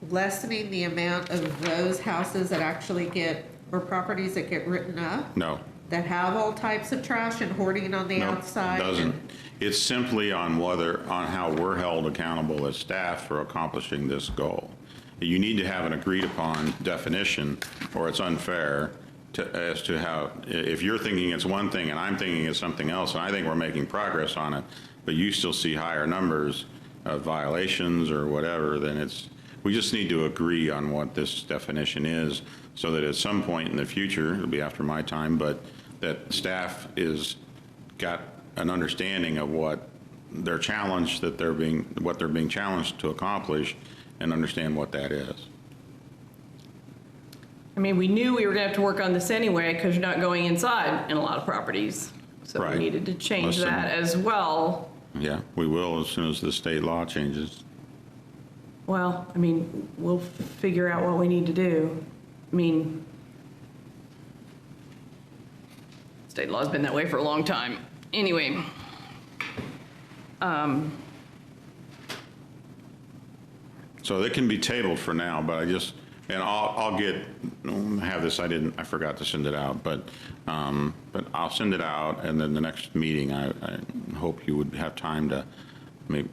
lessening the amount of those houses that actually get, or properties that get written up? No. That have all types of trash and hoarding on the No, outside? it doesn't. It's simply on how we're held accountable as staff for accomplishing this goal. You need to have an agreed upon definition, or it's unfair as to how, if you're thinking it's one thing and I'm thinking it's something else, and I think we're making progress on it, but you still see higher numbers of violations or whatever, then we just need to agree on what this definition is, so that at some point in the future, it'll be after my time, but that staff is got an understanding of what their challenge, what they're being challenged to accomplish, and understand what that is. I mean, we knew we were going to have to work on this anyway because you're not going inside in a lot of properties. So Right. we needed to change Listen. that as well. Yeah, we will as soon as the state law changes. Well, I mean, we'll figure out what we need to do. I mean, state law's been that way for a long time. Anyway. So it can be tabled for now, but I'll have this, I forgot to send it out, but I'll send it out, and then the next meeting, I hope you would have time to,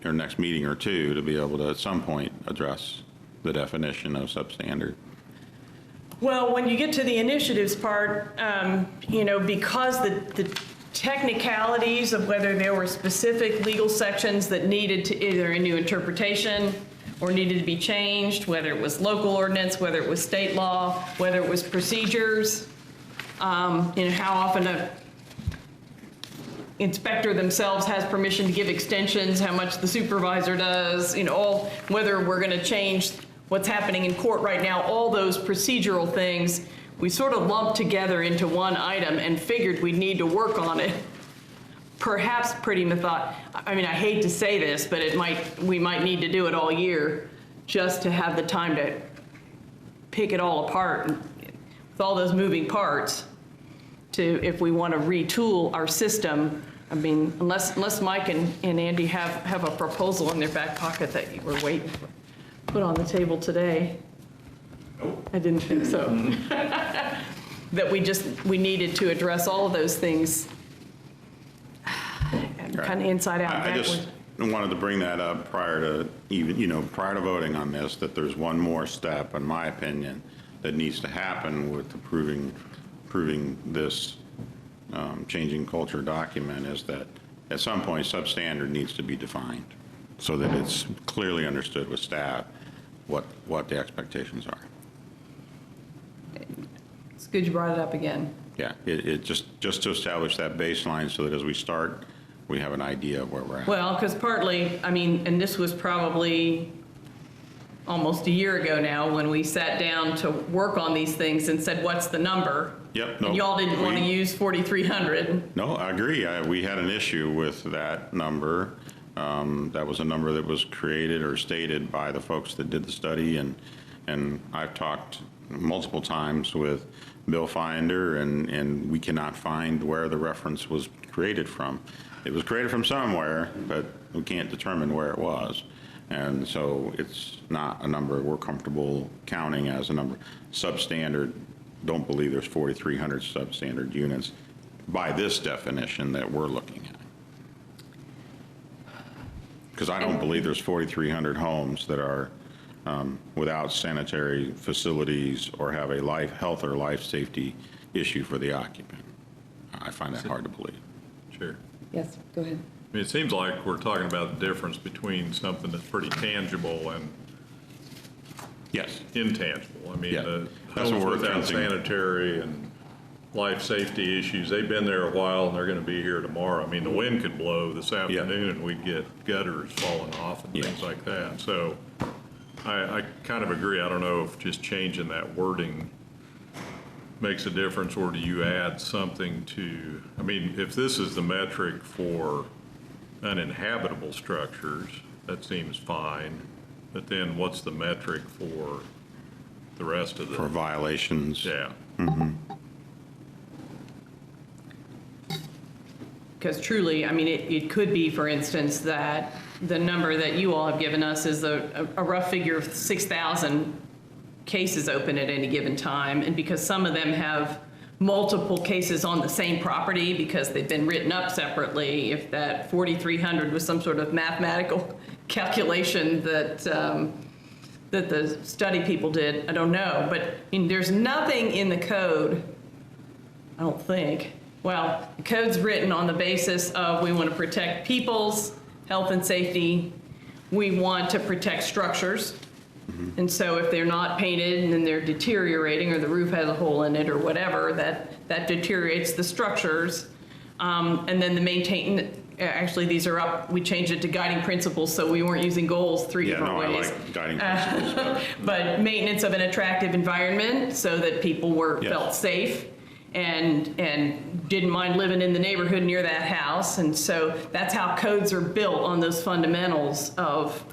or next meeting or two, to be able to at some point address the definition of substandard. Well, when you get to the initiatives part, because the technicalities of whether there were specific legal sections that needed to either a new interpretation or needed to be changed, whether it was local ordinance, whether it was state law, whether it was procedures, how often a inspector themselves has permission to give extensions, how much the supervisor does, whether we're going to change what's happening in court right now, all those procedural things, we sort of lumped together into one item and figured we'd need to work on it. Perhaps pretty I hate to say this, but we might need to do it all year just to have the time to pick it all apart with all those moving parts if we want to retool our system. Unless Mike and Andy have a proposal in their back pocket that you were waiting for, put on the table today. Nope. I didn't think so. That we needed to address all of those things kind of inside out, I backwards. just wanted to bring that up prior to voting on this, that there's one more step, in my opinion, that needs to happen with approving this changing culture document, is that at some point substandard needs to be defined so that it's clearly understood with staff what the expectations are. It's good you brought it up again. Yeah, it just to establish that baseline so that as we start, we have an idea of where we're at. Well, because partly, and this was probably almost a year ago now when we sat down to work on these things and said, what's the number? Yep. And y'all didn't want to use 4,300. No, I agree. We had an issue with that number. That was a number that was created or stated by the folks that did the study, and I've talked multiple times with Bill Finder, and we cannot find where the reference was created from. It was created from somewhere, but we can't determine where it was. And so it's not a number we're comfortable counting as a number. Substandard, don't believe there's 4,300 substandard units by this definition that we're looking at. Because I don't believe there's 4,300 homes that are without sanitary facilities or have a health or life safety issue for the occupant. I find that hard to believe. Sure. Yes, go ahead. It seems like we're talking about the difference between something that's pretty tangible and Yes. intangible. Yeah. The That's what homes we're without fencing. sanitary and life safety issues, they've been there a while and they're going to be here tomorrow. The wind could blow this afternoon and we'd get gutters falling off and things like that. So I kind of agree. I don't know if just changing that wording makes a difference, or do you add something to, if this is the metric for uninhabitable structures, that seems fine. But then what's the metric for the rest of the? For violations. Yeah. Because truly, it could be, for instance, that the number that you all have given us is a rough figure of 6,000 cases open at any given time. And because some of them have multiple cases on the same property because they've been written up separately, if that 4,300 was some sort of mathematical calculation that that the study people did, I don't know. But there's nothing in the code, I don't think. Well, the code's written on the basis of we want to protect people's health and safety. We want to protect structures. And so if they're not painted and then they're deteriorating, or the roof has a hole in it or whatever, that deteriorates the structures. And then actually these are up, we changed it to guiding principles, so we weren't using goals three different ways. I like guiding principles. But maintenance of an attractive environment so that people felt safe and didn't mind living in the neighborhood near that house. And so that's how codes are built, on those fundamentals of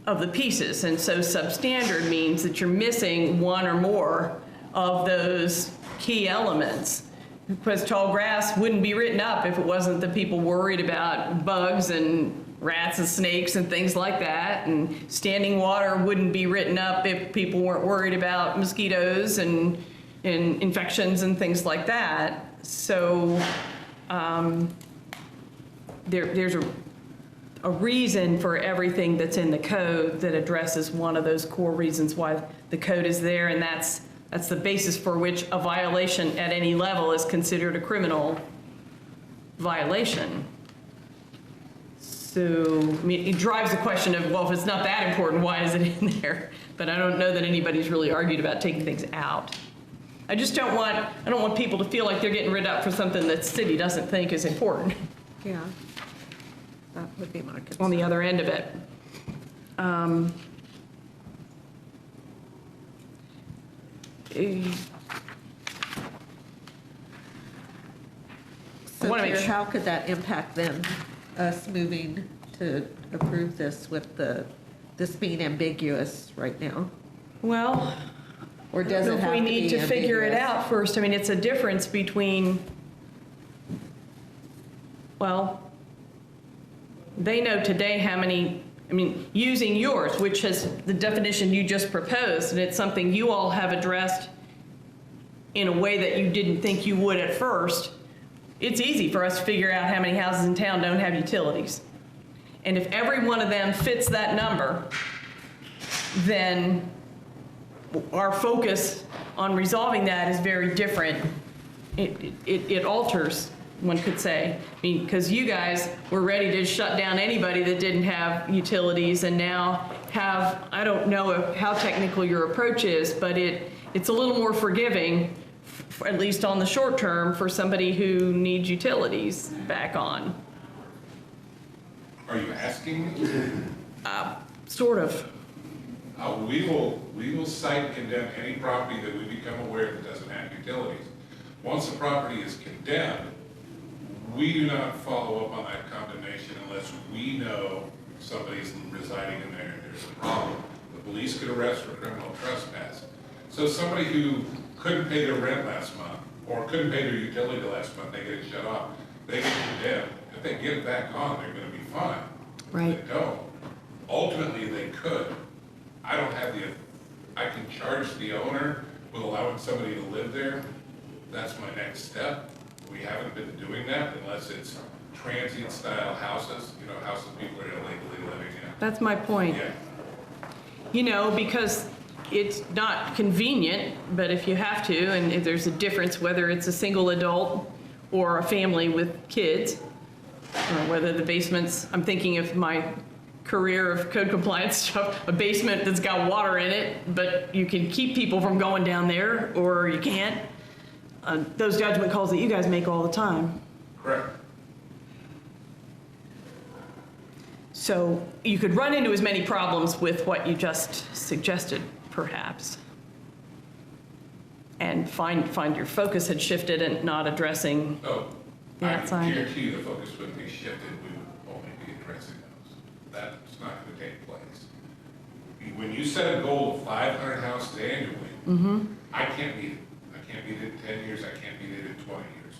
the pieces. And so substandard means that you're missing one or more of those key elements. Because tall grass wouldn't be written up if it wasn't that people worried about bugs and rats and snakes and things like that. And standing water wouldn't be written up if people weren't worried about mosquitoes and infections and things like that. So there's a reason for everything that's in the code that addresses one of those core reasons why the code is there, and that's the basis for which a violation at any level is considered a criminal violation. So, I mean, it drives the question of, well, if it's not that important, why is it in there? But I don't know that anybody's really argued about taking things out. I just don't want people to feel like they're getting rid of for something that the city doesn't think is important Yeah. That would be my concern. on the other end of it. So wanna make Chair, sure- how could that impact then, us moving to approve this with this being ambiguous right now? Well, Or does it have to be we need to figure it ambiguous? out first. I mean, it's a difference between, well, they know today how many, I mean, using yours, which is the definition you just proposed, and it's something you all have addressed in a way that you didn't think you would at first. It's easy for us to figure out how many houses in town don't have utilities. And if every one of them fits that number, then our focus on resolving that is very different. It alters, one could say. I mean, because you guys were ready to shut down anybody that didn't have utilities and now have, I don't know how technical your approach is, but it's a little more forgiving, at least on the short term, for somebody who needs utilities back on. Are you asking me? Sort of. We will cite and condemn any property that we become aware that doesn't have utilities. Once the property is condemned, we do not follow up on that condemnation unless we know somebody's residing in there and there's a problem. The police could arrest for criminal trespass. So somebody who couldn't pay their rent last month or couldn't pay their utility last month, they get it shut off, they get condemned. If they get it back on, they're gonna be fine. Right. If they don't, ultimately they could. I don't have I can charge the owner with allowing somebody to live there. That's my next step. We haven't been doing that unless it's transient style houses, houses people are illegally living in. That's my point. Yeah, You know, because it's not convenient, but if you have to, and if there's a difference whether it's a single adult or a family with kids, or whether the basement's, I'm thinking of my career of code compliance stuff, a basement that's got water in it, but you can keep people from going down there, or you can't. Those judgment calls that you guys make all the time. correct. So you could run into as many problems with what you just suggested, perhaps. And find your focus had shifted and not addressing Oh, the I outside. can guarantee you the focus wouldn't be shifted, we would only be addressing those. That's not gonna take place. When you set a goal of 500 houses annually, I can't meet it. I can't meet it in 10 years, I can't meet it in 20 years.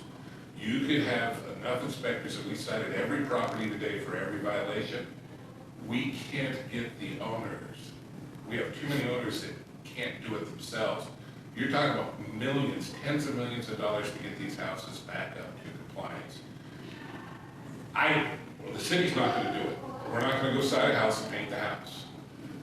You could have enough inspectors that we cited every property today for every violation. We can't get the owners. We have too many owners that can't do it themselves. You're talking about millions, tens of millions of dollars to get these houses back up to compliance. Well, the city's not gonna do it. We're not gonna go side a house and paint the house.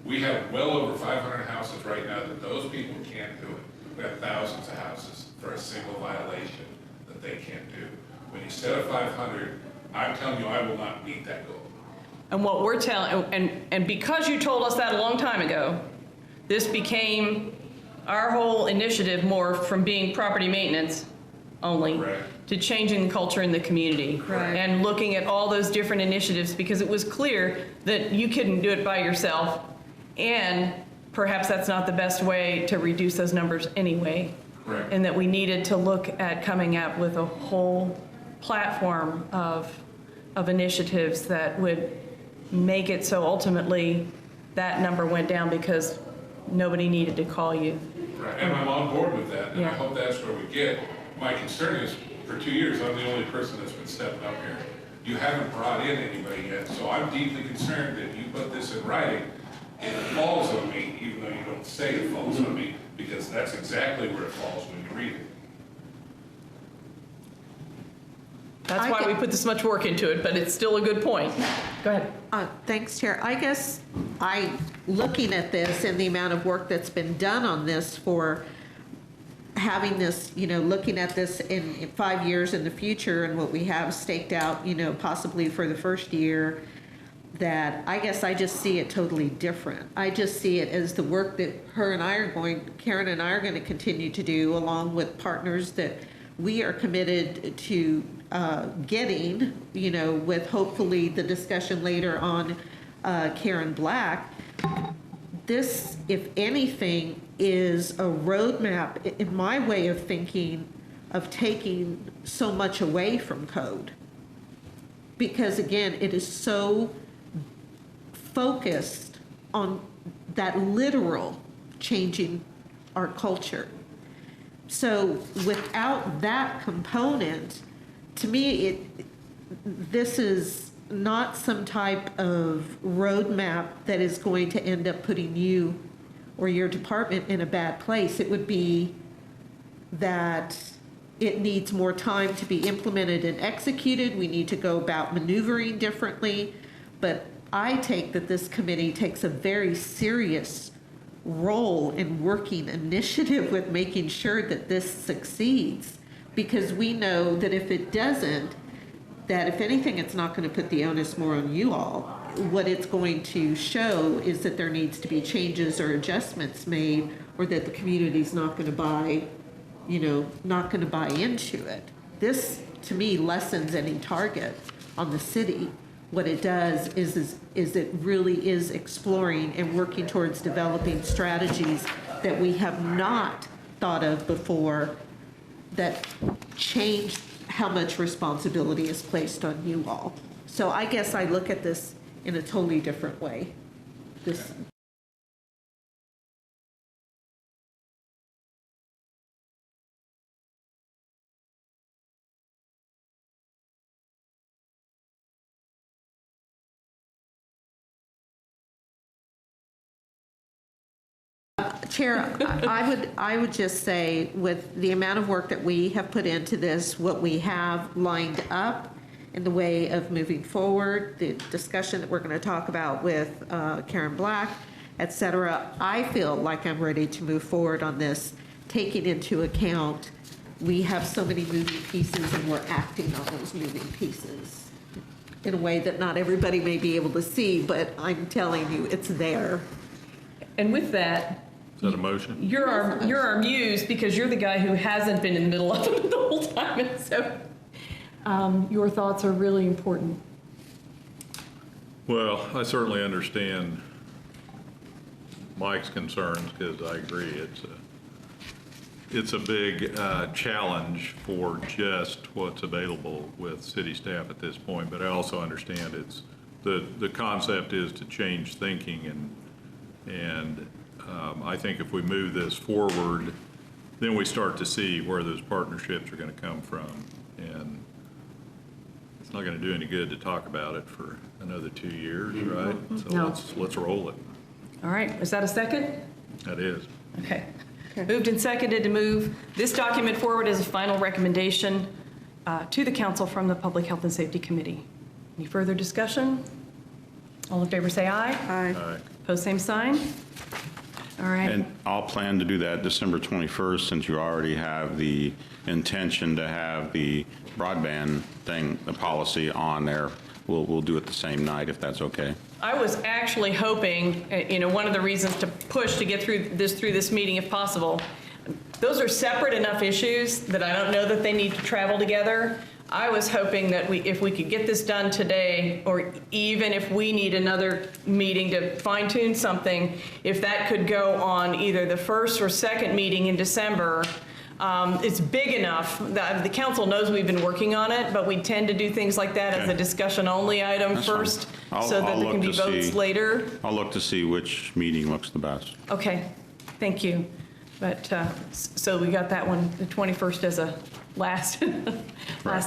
We have well over 500 houses right now that those people can't do it. We have thousands of houses for a single violation that they can't do. When you set a 500, I'm telling you, I will not meet that goal. And what we're telling, and because you told us that a long time ago, this became our whole initiative more from being property maintenance only Correct. to changing the culture in the community. Right. And looking at all those different initiatives, because it was clear that you couldn't do it by yourself, and perhaps that's not the best way to reduce those numbers anyway. Correct. And that we needed to look at coming up with a whole platform of initiatives that would make it so ultimately that number went down because nobody needed to call you. Right, and I'm on board with that, and I Yeah. hope that's where we get. My concern is, for 2 years, I'm the only person that's been stepping up here. You haven't brought in anybody yet, so I'm deeply concerned that you put this in writing, and it falls on me, even though you don't say it falls on me, because that's exactly where it falls when you read it. That's I why we get- put this much work into it, but it's still a good point. Go ahead. Thanks, Chair. I guess looking at this and the amount of work that's been done on this for having this, looking at this in 5 years in the future and what we have staked out, possibly for the first year, that I guess I just see it totally different. I just see it as the work that Karen and I are going to continue to do, along with partners that we are committed to getting, with hopefully the discussion later on Karen Black. This, if anything, is a roadmap, in my way of thinking, of taking so much away from code. Because again, it is so focused on that literal changing our culture. So without that component, to me, this is not some type of roadmap that is going to end up putting you or your department in a bad place. It would be that it needs more time to be implemented and executed. We need to go about maneuvering differently. But I take that this committee takes a very serious role in working initiative with making sure that this succeeds. Because we know that if it doesn't, that if anything, it's not going to put the onus more on you all. What it's going to show is that there needs to be changes or adjustments made, or that the community's not going to buy, not going to buy into it. This, to me, lessens any target on the city. What it does is it really is exploring and working towards developing strategies that we have not thought of before that change how much responsibility is placed on you all. So I guess I look at this in a totally different way. Chair, I would just say, with the amount of work that we have put into this, what we have lined up in the way of moving forward, the discussion that we're going to talk about with Karen Black, et cetera, I feel like I'm ready to move forward on this, taking into account we have so many moving pieces and we're acting on those moving pieces in a way that not everybody may be able to see, but I'm telling you, it's there. And with that, Is that a motion? you're our muse, because you're the guy who hasn't been in the middle of it the whole time, and so your thoughts are really important. Well, I certainly understand Mike's concerns, because I agree, it's a big challenge for just what's available with city staff at this point, but I also understand the concept is to change thinking, and I think if we move this forward, then we start to see where those partnerships are going to come from. And it's not going to do any good to talk about it for another 2 years, right? So No. let's roll it. All right, is that a second? That is. Okay. Moved and seconded to move this document forward as a final recommendation to the council from the Public Health and Safety Committee. Any further discussion? All in favor say aye. Aye. All right. Pose same sign. All right. And I'll plan to do that December 21st, since you already have the intention to have the broadband thing, the policy on there. We'll do it the same night, if that's okay. I was actually hoping, one of the reasons to push to get through this meeting if possible, those are separate enough issues that I don't know that they need to travel together. I was hoping that if we could get this done today, or even if we need another meeting to fine tune something, if that could go on either the first or second meeting in December. It's big enough that the council knows we've been working on it, but we tend to do things like that as a Okay. discussion-only item That's fine. first, I'll so that there look can be to votes see- later. I'll look to see which meeting looks the best. Okay, thank you. But, so we got that one, the 21st as a last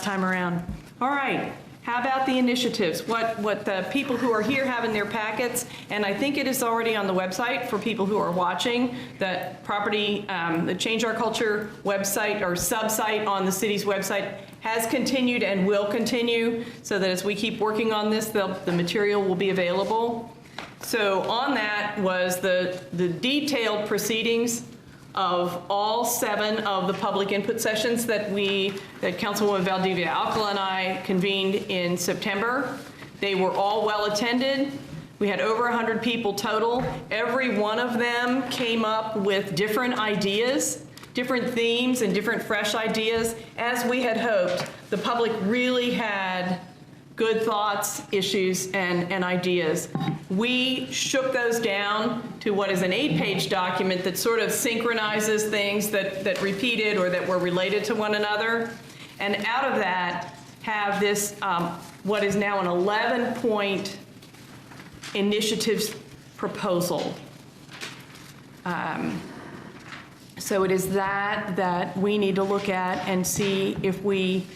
time around. All right, how about the initiatives? What the people who are here have in their packets, and I think it is already on the website for people who are watching, that the Change Our Culture website or sub-site on the city's website has continued and will continue, so that as we keep working on this, the material will be available. So on that was the detailed proceedings of all 7 of the public input sessions that Councilwoman Valdivia Alcala and I convened in September. They were all well attended. We had over 100 people total. Every one of them came up with different ideas, different themes, and different fresh ideas. As we had hoped, the public really had good thoughts, issues, and ideas. We shook those down to what is an 8-page document that sort of synchronizes things that repeated or that were related to one another. And out of that, have this, what is now an 11-point initiatives proposal. So it is that we need to look at and see if we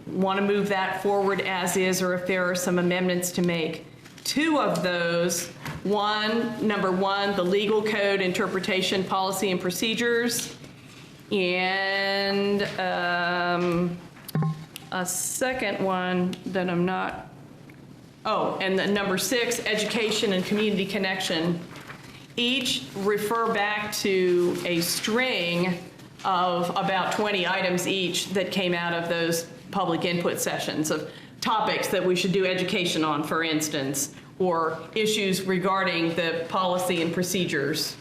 want to move that forward as is, or if there are some amendments to make. 2 of those, number one, the legal code interpretation policy and procedures, and a second one that I'm not, and the number 6, education and community connection, each refer back to a string of about 20 items each that came out of those public input sessions, of topics that we should do education on, for instance, or issues regarding the policy and procedures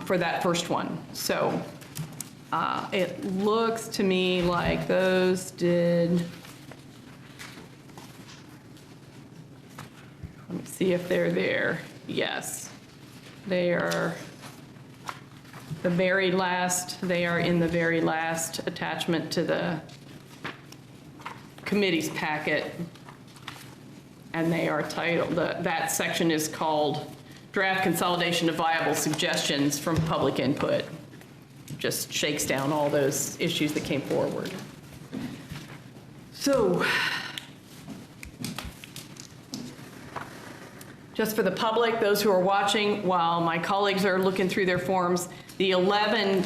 for that first one. So it looks to me like those did, let me see if they're there. Yes, they are the very last, they are in the very last attachment to the committee's packet, and they are titled, that section is called Draft Consolidation of Viable Suggestions from Public Input. Just shakes down all those issues that came forward. So, just for the public, those who are watching, while my colleagues are looking through their forms, the 11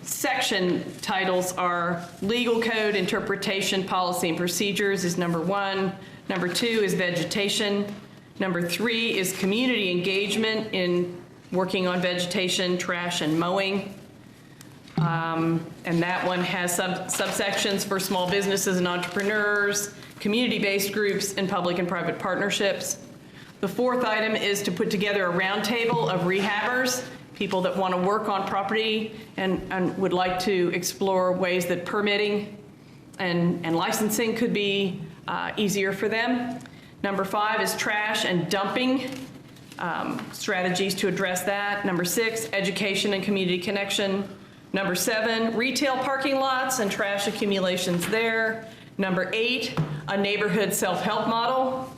section titles are legal code, interpretation, policy, and procedures is number 1. Number 2 is vegetation. Number 3 is community engagement in working on vegetation, trash, and mowing. And that one has subsections for small businesses and entrepreneurs, community-based groups, and public and private partnerships. The 4th item is to put together a roundtable of rehabbers, people that want to work on property and would like to explore ways that permitting and licensing could be easier for them. Number 5 is trash and dumping, strategies to address that. Number 6, education and community connection. Number 7, retail parking lots and trash accumulations there. Number 8, a neighborhood self-help model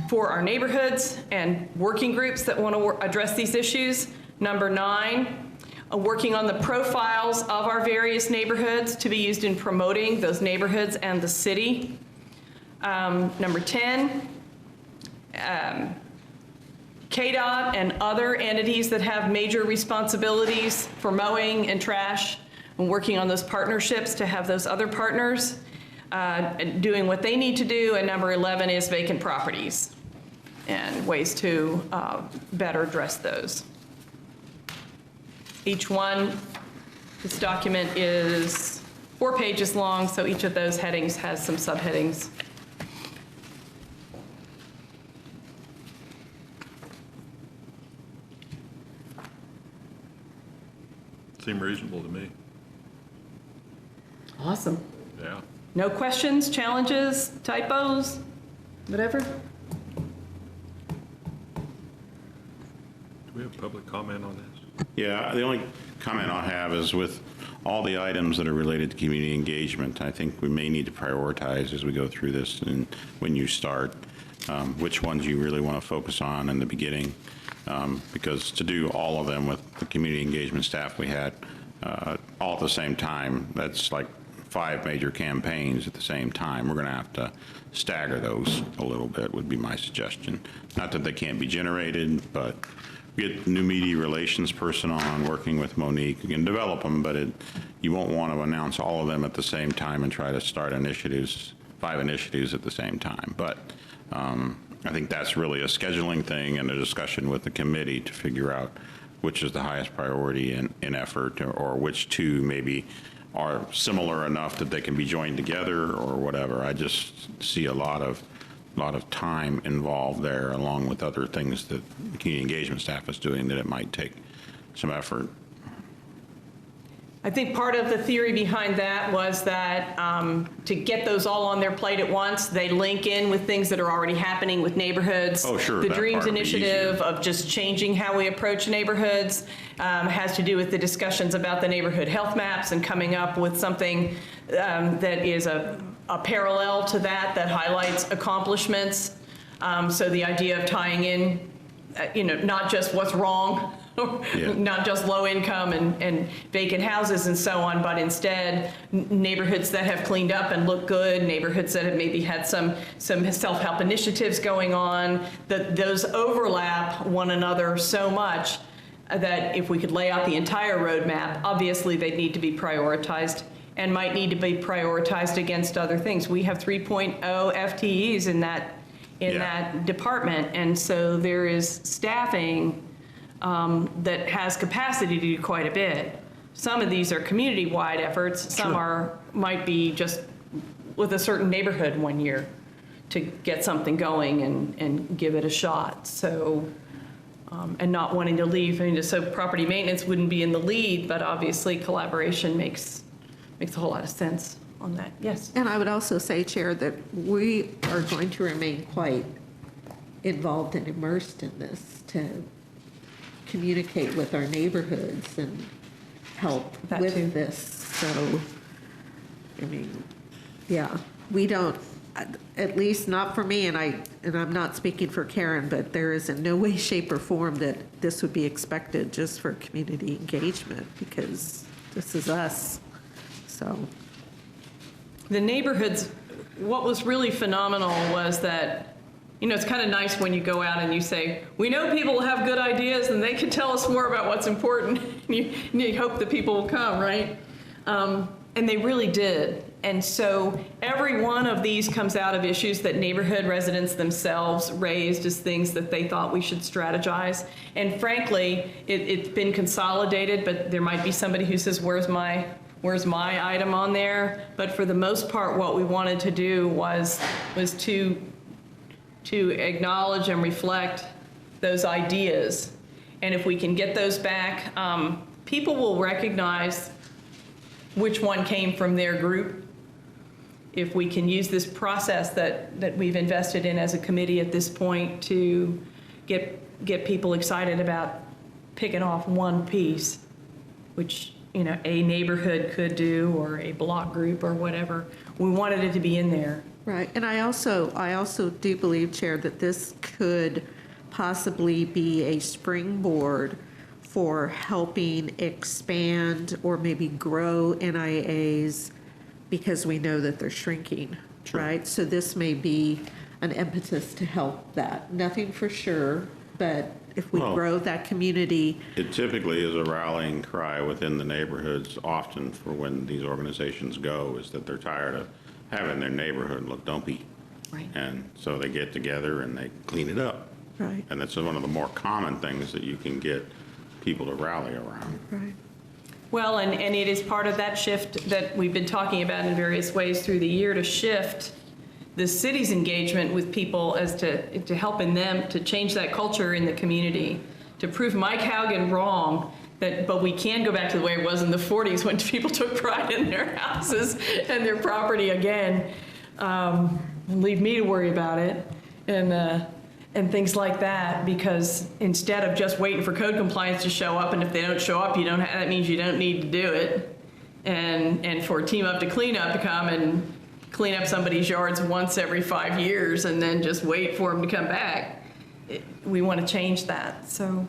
for our neighborhoods and working groups that want to address these issues. Number 9, working on the profiles of our various neighborhoods to be used in promoting those neighborhoods and the city. Number 10, KDOT and other entities that have major responsibilities for mowing and trash, and working on those partnerships to have those other partners doing what they need to do. And number 11 is vacant properties and ways to better address those. Each one, this document is 4 pages long, so each of those headings has some subheadings. Seem reasonable to me. Awesome. Yeah. No questions, challenges, typos, whatever? Do we have public comment on this? Yeah, the only comment I'll have is with all the items that are related to community engagement, I think we may need to prioritize as we go through this and when you start, which ones you really want to focus on in the beginning. Because to do all of them with the community engagement staff we had all at the same time, that's like 5 major campaigns at the same time. We're going to have to stagger those a little bit, would be my suggestion. Not that they can't be generated, but get new media relations person on, working with Monique. You can develop them, but you won't want to announce all of them at the same time and try to start initiatives, 5 initiatives at the same time. But I think that's really a scheduling thing and a discussion with the committee to figure out which is the highest priority in effort, or which two maybe are similar enough that they can be joined together or whatever. I just see a lot of time involved there, along with other things that the community engagement staff is doing, that it might take some effort. I think part of the theory behind that was that to get those all on their plate at once, they link in with things that are already happening with neighborhoods. Oh, sure, The that Dreams part would be Initiative easier. of just changing how we approach neighborhoods has to do with the discussions about the neighborhood health maps and coming up with something that is a parallel to that highlights accomplishments. So the idea of tying in, not just what's wrong, Yeah. not just low income and vacant houses and so on, but instead neighborhoods that have cleaned up and look good, neighborhoods that have maybe had some self-help initiatives going on, that those overlap one another so much that if we could lay out the entire roadmap, obviously they'd need to be prioritized and might need to be prioritized against other things. We have 3.0 FTEs in that department, and so there is staffing that has capacity to do quite a bit. Some of these are community-wide efforts. Some might be just with a certain neighborhood one year to get something going and give it a shot. So, and not wanting to leave. So property maintenance wouldn't be in the lead, but obviously collaboration makes a whole lot of sense on that. Yes. And I would also say, Chair, that we are going to remain quite involved and immersed in this to communicate with our neighborhoods and help That with too. this. So, yeah, we don't, at least not for me, and I'm not speaking for Karen, but there is in no way, shape, or form that this would be expected just for community engagement, because this is us. So, The neighborhoods, what was really phenomenal was that, it's kind of nice when you go out and you say, we know people have good ideas and they can tell us more about what's important. You hope that people will come, right? And they really did. And so every one of these comes out of issues that neighborhood residents themselves raised as things that they thought we should strategize. And frankly, it's been consolidated, but there might be somebody who says, where's my item on there? But for the most part, what we wanted to do was to acknowledge and reflect those ideas. And if we can get those back, people will recognize which one came from their group. If we can use this process that we've invested in as a committee at this point to get people excited about picking off one piece, which a neighborhood could do, or a block group or whatever. We wanted it to be in there. right, and I also do believe, Chair, that this could possibly be a springboard for helping expand or maybe grow NIAs, because we know that they're shrinking, right? So this may be an impetus to help that. Nothing for sure, but if we Well, grow that community, It typically is a rallying cry within the neighborhoods often for when these organizations go, is that they're tired of having their neighborhood look dumpy. Right. And so they get together and they clean it up. right, And that's one of the more common things that you can get people to rally around. right. Well, and it is part of that shift that we've been talking about in various ways through the year, to shift the city's engagement with people as to helping them to change that culture in the community, to prove Mike Haugen wrong, but we can go back to the way it was in the 40s when people took pride in their houses and their property again. Leave me to worry about it. And things like that, because instead of just waiting for code compliance to show up, and if they don't show up, that means you don't need to do it. And for Team Up to Clean Up to come and clean up somebody's yards once every 5 years and then just wait for them to come back, we want to change that, so.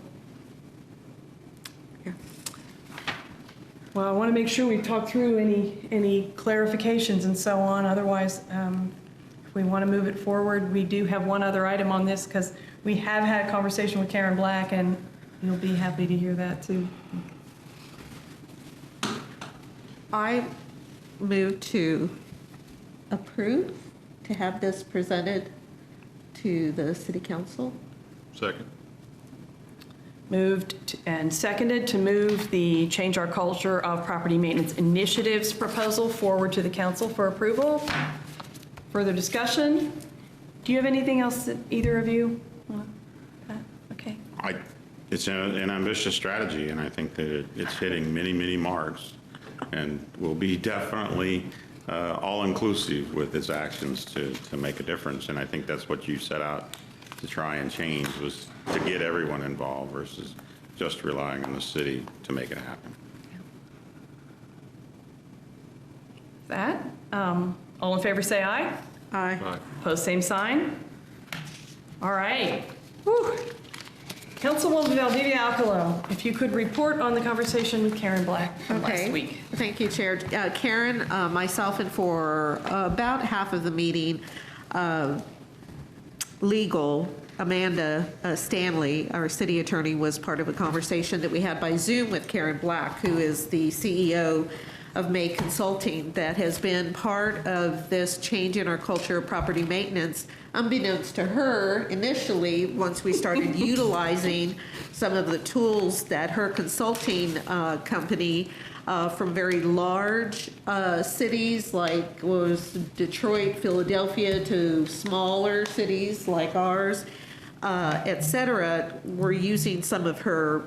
Yeah. Well, I want to make sure we talk through any clarifications and so on, otherwise, if we want to move it forward, we do have one other item on this, because we have had a conversation with Karen Black, and you'll be happy to hear that too. I move to approve to have this presented to the city council. Second. Moved and seconded to move the Change Our Culture of Property Maintenance Initiatives proposal forward to the council for approval. Further discussion? Do you have anything else that either of you want to add? Okay. It's an ambitious strategy, and I think that it's hitting many, many marks, and will be definitely all-inclusive with its actions to make a difference. And I think that's what you set out to try and change, was to get everyone involved versus just relying on the city to make it happen. That, all in favor say aye. Aye. Opposed, same sign. All right. Whew. Councilwoman Valdivia Alcalo, if you could report on the conversation with Karen Black from last week. Thank you, Chair. Karen, myself, and for about half of the meeting, legal, Amanda Stanley, our city attorney, was part of a conversation that we had by Zoom with Karen Black, who is the CEO of May Consulting, that has been part of this change in our culture of property maintenance. Unbeknownst to her, initially, once we started utilizing some of the tools that her consulting company from very large cities like was Detroit, Philadelphia, to smaller cities like ours, et cetera, were using some of her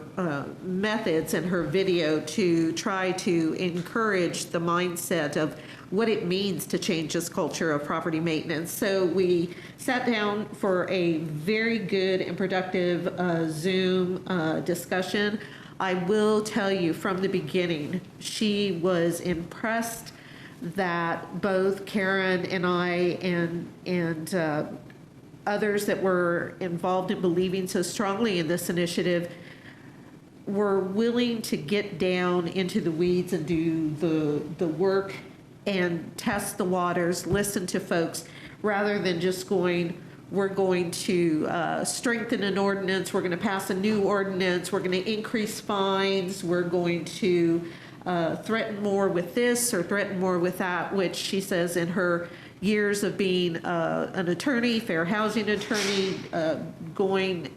methods and her video to try to encourage the mindset of what it means to change this culture of property maintenance. So we sat down for a very good and productive Zoom discussion. I will tell you from the beginning, she was impressed that both Karen and I and others that were involved in believing so strongly in this initiative were willing to get down into the weeds and do the work and test the waters, listen to folks, rather than just going, we're going to strengthen an ordinance, we're going to pass a new ordinance, we're going to increase fines, we're going to threaten more with this or threaten more with that, which she says in her years of being an attorney, fair housing attorney, going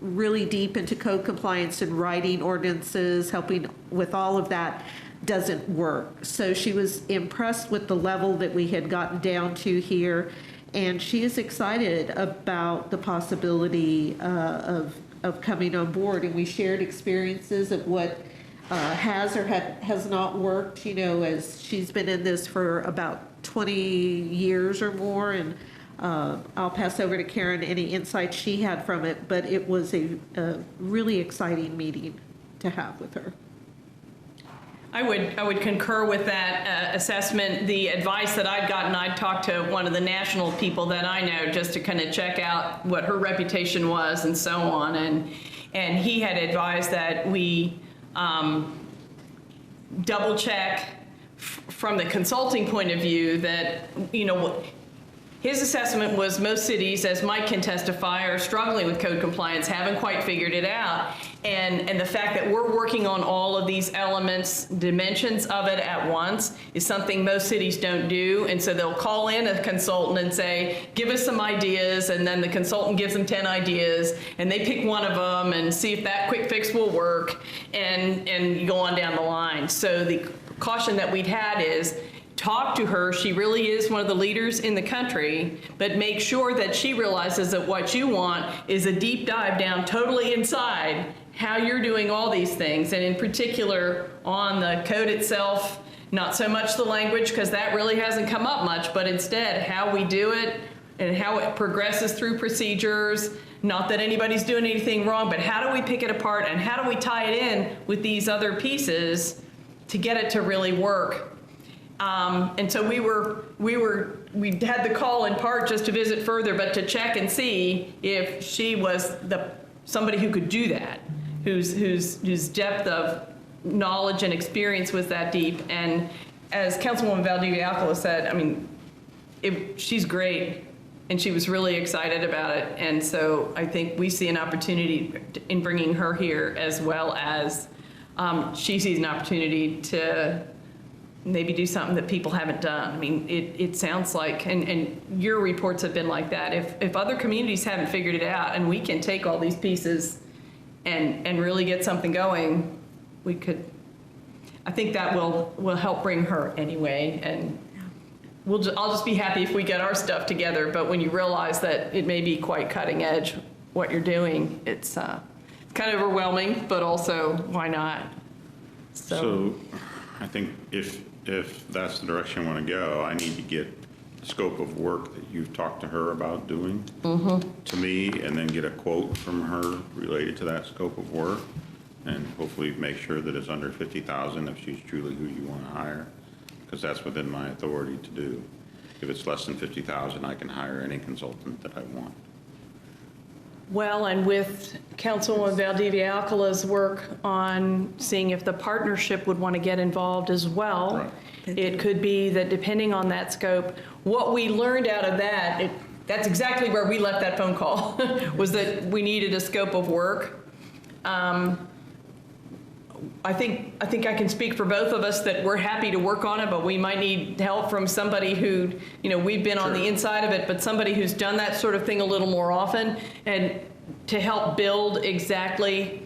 really deep into code compliance and writing ordinances, helping with all of that, doesn't work. So she was impressed with the level that we had gotten down to here, and she is excited about the possibility of coming on board. And we shared experiences of what has or has not worked, you know, as she's been in this for about 20 years or more, and I'll pass over to Karen any insights she had from it, but it was a really exciting meeting to have with her. I would concur with that assessment. The advice that I'd gotten, I'd talked to one of the national people that I know just to kind of check out what her reputation was and so on, and he had advised that we double check from the consulting point of view that, you know, his assessment was most cities, as Mike can testify, are struggling with code compliance, haven't quite figured it out. And the fact that we're working on all of these elements, dimensions of it at once is something most cities don't do. And so they'll call in a consultant and say, give us some ideas. And then the consultant gives them 10 ideas and they pick one of them and see if that quick fix will work, and you go on down the line. So the caution that we'd had is, talk to her. She really is one of the leaders in the country, but make sure that she realizes that what you want is a deep dive down totally inside how you're doing all these things, and in particular on the code itself, not so much the language, because that really hasn't come up much, but instead how we do it and how it progresses through procedures. Not that anybody's doing anything wrong, but how do we pick it apart and how do we tie it in with these other pieces to get it to really work? And so we had the call in part just to visit further, but to check and see if she was somebody who could do that, whose depth of knowledge and experience was that deep. And as Councilwoman Valdivia Alcala said, I mean, she's great, and she was really excited about it. And so I think we see an opportunity in bringing her here, as well as she sees an opportunity to maybe do something that people haven't done. I mean, it sounds like, and your reports have been like that. If other communities haven't figured it out, and we can take all these pieces and really get something going, we could, I think that will help bring her anyway, and I'll just be happy if we get our stuff together, but when you realize that it may be quite cutting edge, what you're doing, it's kind of overwhelming, but also, why not? So I think if that's the direction I want to go, I need to get the scope of work that you've talked to her about doing to me, and then get a quote from her related to that scope of work, and hopefully make sure that it's under 50,000 if she's truly who you want to hire, because that's within my authority to do. If it's less than 50,000, I can hire any consultant that I want. Well, and with Councilwoman Valdivia Alcala's work on seeing if the partnership would want to get involved as well, Right. it could be that depending on that scope, what we learned out of that, that's exactly where we left that phone call, was that we needed a scope of work. I think I can speak for both of us that we're happy to work on it, but we might need help from somebody who, we've been on the inside of it, but somebody who's done that sort of thing a little more often, and to help build exactly,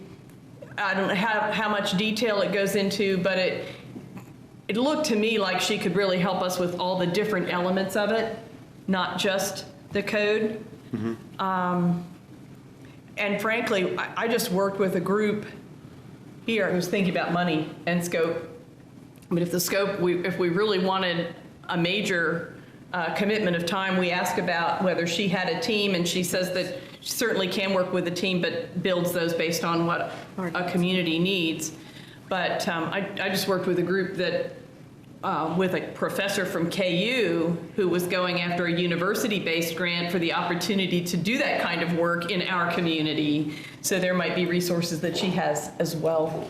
I don't know how much detail it goes into, but it looked to me like she could really help us with all the different elements of it, not just the code. And frankly, I just worked with a group here who's thinking about money and scope. But if the scope, if we really wanted a major commitment of time, we ask about whether she had a team, and she says that she certainly can work with a team, but builds those based on what a community needs. But I just worked with a group that, with a professor from KU who was going after a university-based grant for the opportunity to do that kind of work in our community. So there might be resources that she has as well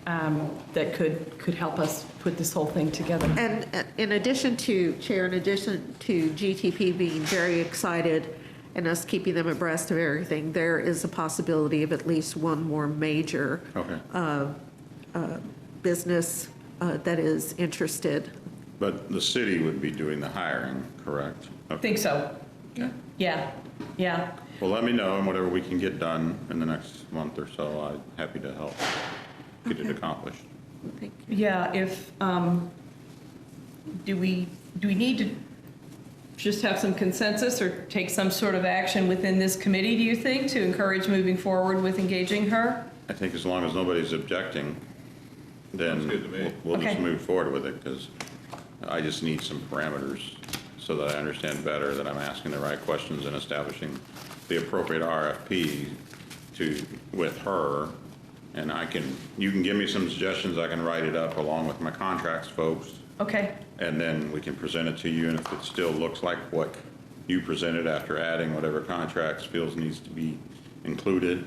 that could help us put this whole thing together. And in addition to, Chair, in addition to GTP being very excited and us keeping them abreast of everything, there is a possibility of at least one more major business that is interested. But the city would be doing the hiring, correct? I think so. Okay. Yeah. Well, let me know, and whatever we can get done in the next month or so, I'm happy to help get it accomplished. Thank you. Yeah, if, do we need to just have some consensus or take some sort of action within this committee, do you think, to encourage moving forward with engaging her? I think as long as nobody's objecting, then Sounds good to me. we'll just Okay. move forward with it, because I just need some parameters so that I understand better that I'm asking the right questions and establishing the appropriate RFP with her. And you can give me some suggestions, I can write it up along with my contracts folks, Okay, and then we can present it to you, and if it still looks like what you presented after adding whatever contracts feels needs to be included,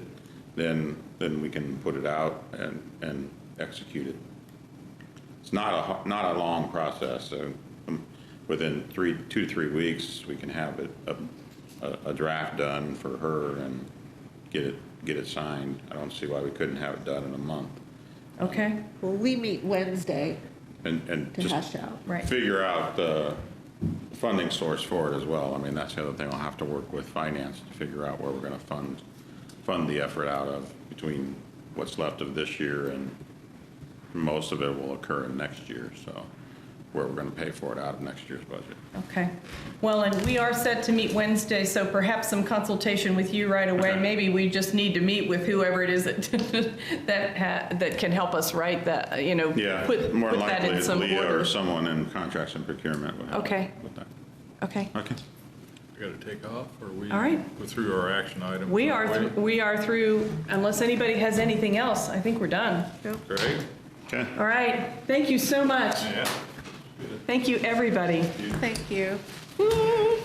then we can put it out and execute it. It's not a long process. Within 2 to 3 weeks, we can have a draft done for her and get it signed. I don't see why we couldn't have it done in a month. okay, Well, we meet Wednesday And to just hash out. right. figure out the funding source for it as well. I mean, that's the other thing, I'll have to work with finance to figure out where we're going to fund the effort out of, between what's left of this year, and most of it will occur in next year, so where we're going to pay for it out of next year's budget. Okay. Well, and we are set to meet Wednesday, so perhaps some consultation with you right away. Okay. Maybe we just need to meet with whoever it is that can help us write that, Yeah, put more that likely in it's some Leah or order. someone in contracts and procurement would help Okay. with that. Okay. Okay. We got to take off, or we? All right. We're through our action items? We are through, unless anybody has anything else, I think we're done. Great. Okay. All right. Thank you so much. Yeah. Thank you, everybody. Thank you. Woo.